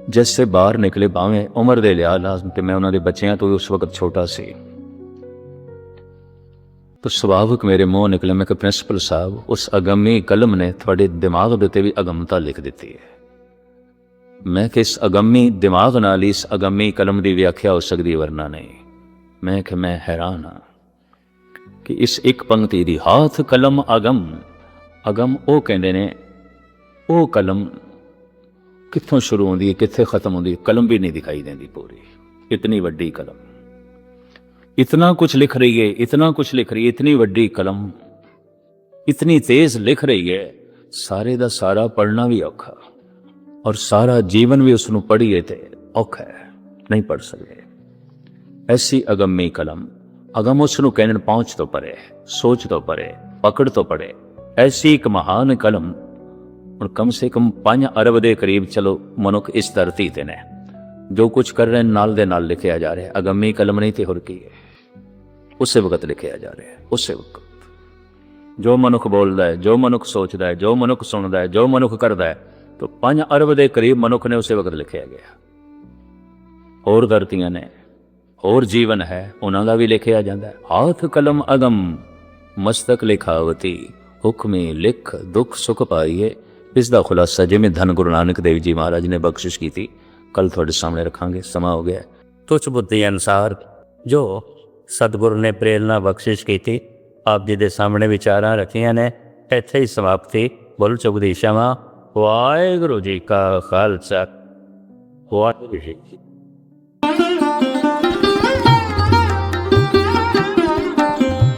ਜਿਸ ਸੇ ਬਾਹਰ ਨਿਕਲੇ, ਭਾਵੇਂ ਉਮਰ ਦੇ ਲਿਹਾਜ਼ ਨਾਲ ਤੇ ਮੈਂ ਉਹਨਾਂ ਦੇ ਬੱਚਿਆਂ ਤੋਂ ਵੀ ਉਸ ਵਕਤ ਛੋਟਾ ਸੀ, ਤਾਂ ਸੁਭਾਵਿਕ ਮੇਰੇ ਮੂੰਹ ਨਿਕਲੇ, ਮੈਂ ਕਿ ਪ੍ਰਿੰਸੀਪਲ ਸਾਹਿਬ ਉਸ ਅਗੰਮੀ ਕਲਮ ਨੇ ਤੁਹਾਡੇ ਦਿਮਾਗ ਦੇ ਉੱਤੇ ਵੀ ਅਗੰਮਤਾ ਲਿਖ ਦਿੱਤੀ ਹੈ। ਮੈਂ ਕਿ ਇਸ ਅਗੰਮੀ ਦਿਮਾਗ ਨਾਲ ਹੀ ਇਸ ਅਗੰਮੀ ਕਲਮ ਦੀ ਵਿਆਖਿਆ ਹੋ ਸਕਦੀ, ਵਰਨਾ ਨਹੀਂ। ਮੈਂ ਕਿ ਮੈਂ ਹੈਰਾਨ ਹਾਂ ਕਿ ਇਸ ਇੱਕ ਪੰਕਤੀ ਦੀ ਹਾਥ ਕਲਮ ਅਗੰਮ। ਅਗੰਮ ਉਹ ਕਹਿੰਦੇ ਨੇ ਉਹ ਕਲਮ ਕਿੱਥੋਂ ਸ਼ੁਰੂ ਹੁੰਦੀ ਹੈ, ਕਿੱਥੇ ਖਤਮ ਹੁੰਦੀ ਹੈ, ਕਲਮ ਵੀ ਨਹੀਂ ਦਿਖਾਈ ਦਿੰਦੀ ਪੂਰੀ, ਇਤਨੀ ਵੱਡੀ ਕਲਮ। इतना कुछ लिख रही है, इतना कुछ लिख रही है, इतनी वड्डी कलम इतनी तेज लिख रही है, सारे ਦਾ ਸਾਰਾ ਪੜ੍ਹਨਾ ਵੀ ਔਖਾ ਔਰ ਸਾਰਾ ਜੀਵਨ ਵੀ ਉਸ ਨੂੰ ਪੜ੍ਹੀਏ ਤੇ ਔਖਾ ਹੈ, ਨਹੀਂ ਪੜ੍ਹ ਸਕਦੇ। ਐਸੀ ਅਗੰਮੀ ਕਲਮ, ਅਗਮ ਉਸ ਨੂੰ ਕਹਿੰਦੇ ਪਹੁੰਚ ਤੋਂ ਪਰੇ, ਸੋਚ ਤੋਂ ਪਰੇ, ਪਕੜ ਤੋਂ ਪਰੇ, ਐਸੀ ਇੱਕ ਮਹਾਨ ਕਲਮ। ਹੁਣ ਕਮ ਸੇ ਕਮ 5 ਅਰਬ ਦੇ ਕਰੀਬ ਚਲੋ ਮਨੁੱਖ ਇਸ ਧਰਤੀ ਤੇ ਨੇ, ਜੋ ਕੁਝ ਕਰ ਰਹੇ ਨਾਲ ਦੇ ਨਾਲ ਲਿਖਿਆ ਜਾ ਰਿਹਾ। ਅਗੰਮੀ ਕਲਮ ਨਹੀਂ ਤੇ ਹੋਰ ਕੀ ਹੈ, ਉਸੇ ਵਕਤ ਲਿਖਿਆ ਜਾ ਰਿਹਾ, ਉਸੇ ਵਕਤ ਜੋ ਮਨੁੱਖ ਬੋਲਦਾ ਹੈ, ਜੋ ਮਨੁੱਖ ਸੋਚਦਾ ਹੈ, ਜੋ ਮਨੁੱਖ ਸੁਣਦਾ ਹੈ, ਜੋ ਮਨੁੱਖ ਕਰਦਾ ਹੈ, ਤਾਂ 5 ਅਰਬ ਦੇ ਕਰੀਬ ਮਨੁੱਖ ਨੇ ਉਸੇ ਵਕਤ ਲਿਖਿਆ ਗਿਆ। ਹੋਰ ਧਰਤੀਆਂ ਨੇ, ਹੋਰ ਜੀਵਨ ਹੈ, ਉਹਨਾਂ ਦਾ ਵੀ ਲਿਖਿਆ ਜਾਂਦਾ ਹੈ। ਹਾਥ ਕਲਮ ਅਗਮ ਮਸਤਕ ਲਿਖਾਵਤੀ, ਹੁਕਮੇ ਲਿਖ ਦੁੱਖ ਸੁਖ ਪਾਈਏ। ਇਸ ਦਾ ਖੁਲਾਸਾ ਜਿਵੇਂ ਧੰਨ ਗੁਰੂ ਨਾਨਕ ਦੇਵ ਜੀ ਮਹਾਰਾਜ ਨੇ ਬਖਸ਼ਿਸ਼ ਕੀਤੀ, ਕੱਲ ਤੁਹਾਡੇ ਸਾਹਮਣੇ ਰੱਖਾਂਗੇ। ਸਮਾਂ ਹੋ ਗਿਆ। ਤੁਛ ਬੁੱਧੀ ਅਨੁਸਾਰ ਜੋ ਸਤਿਗੁਰੂ ਨੇ ਪ੍ਰੇਰਨਾ ਬਖਸ਼ਿਸ਼ ਕੀਤੀ, ਆਪ ਜੀ ਦੇ ਸਾਹਮਣੇ ਵਿਚਾਰਾਂ ਰੱਖੀਆਂ ਨੇ। ਇੱਥੇ ਹੀ ਸਮਾਪਤੀ। ਬੋਲ ਚੁਗਦੀਸ਼ਾਵਾਂ। ਵਾਹਿਗੁਰੂ ਜੀ ਕਾ ਖਾਲਸਾ, ਵਾਹਿਗੁਰੂ ਜੀ ਕੀ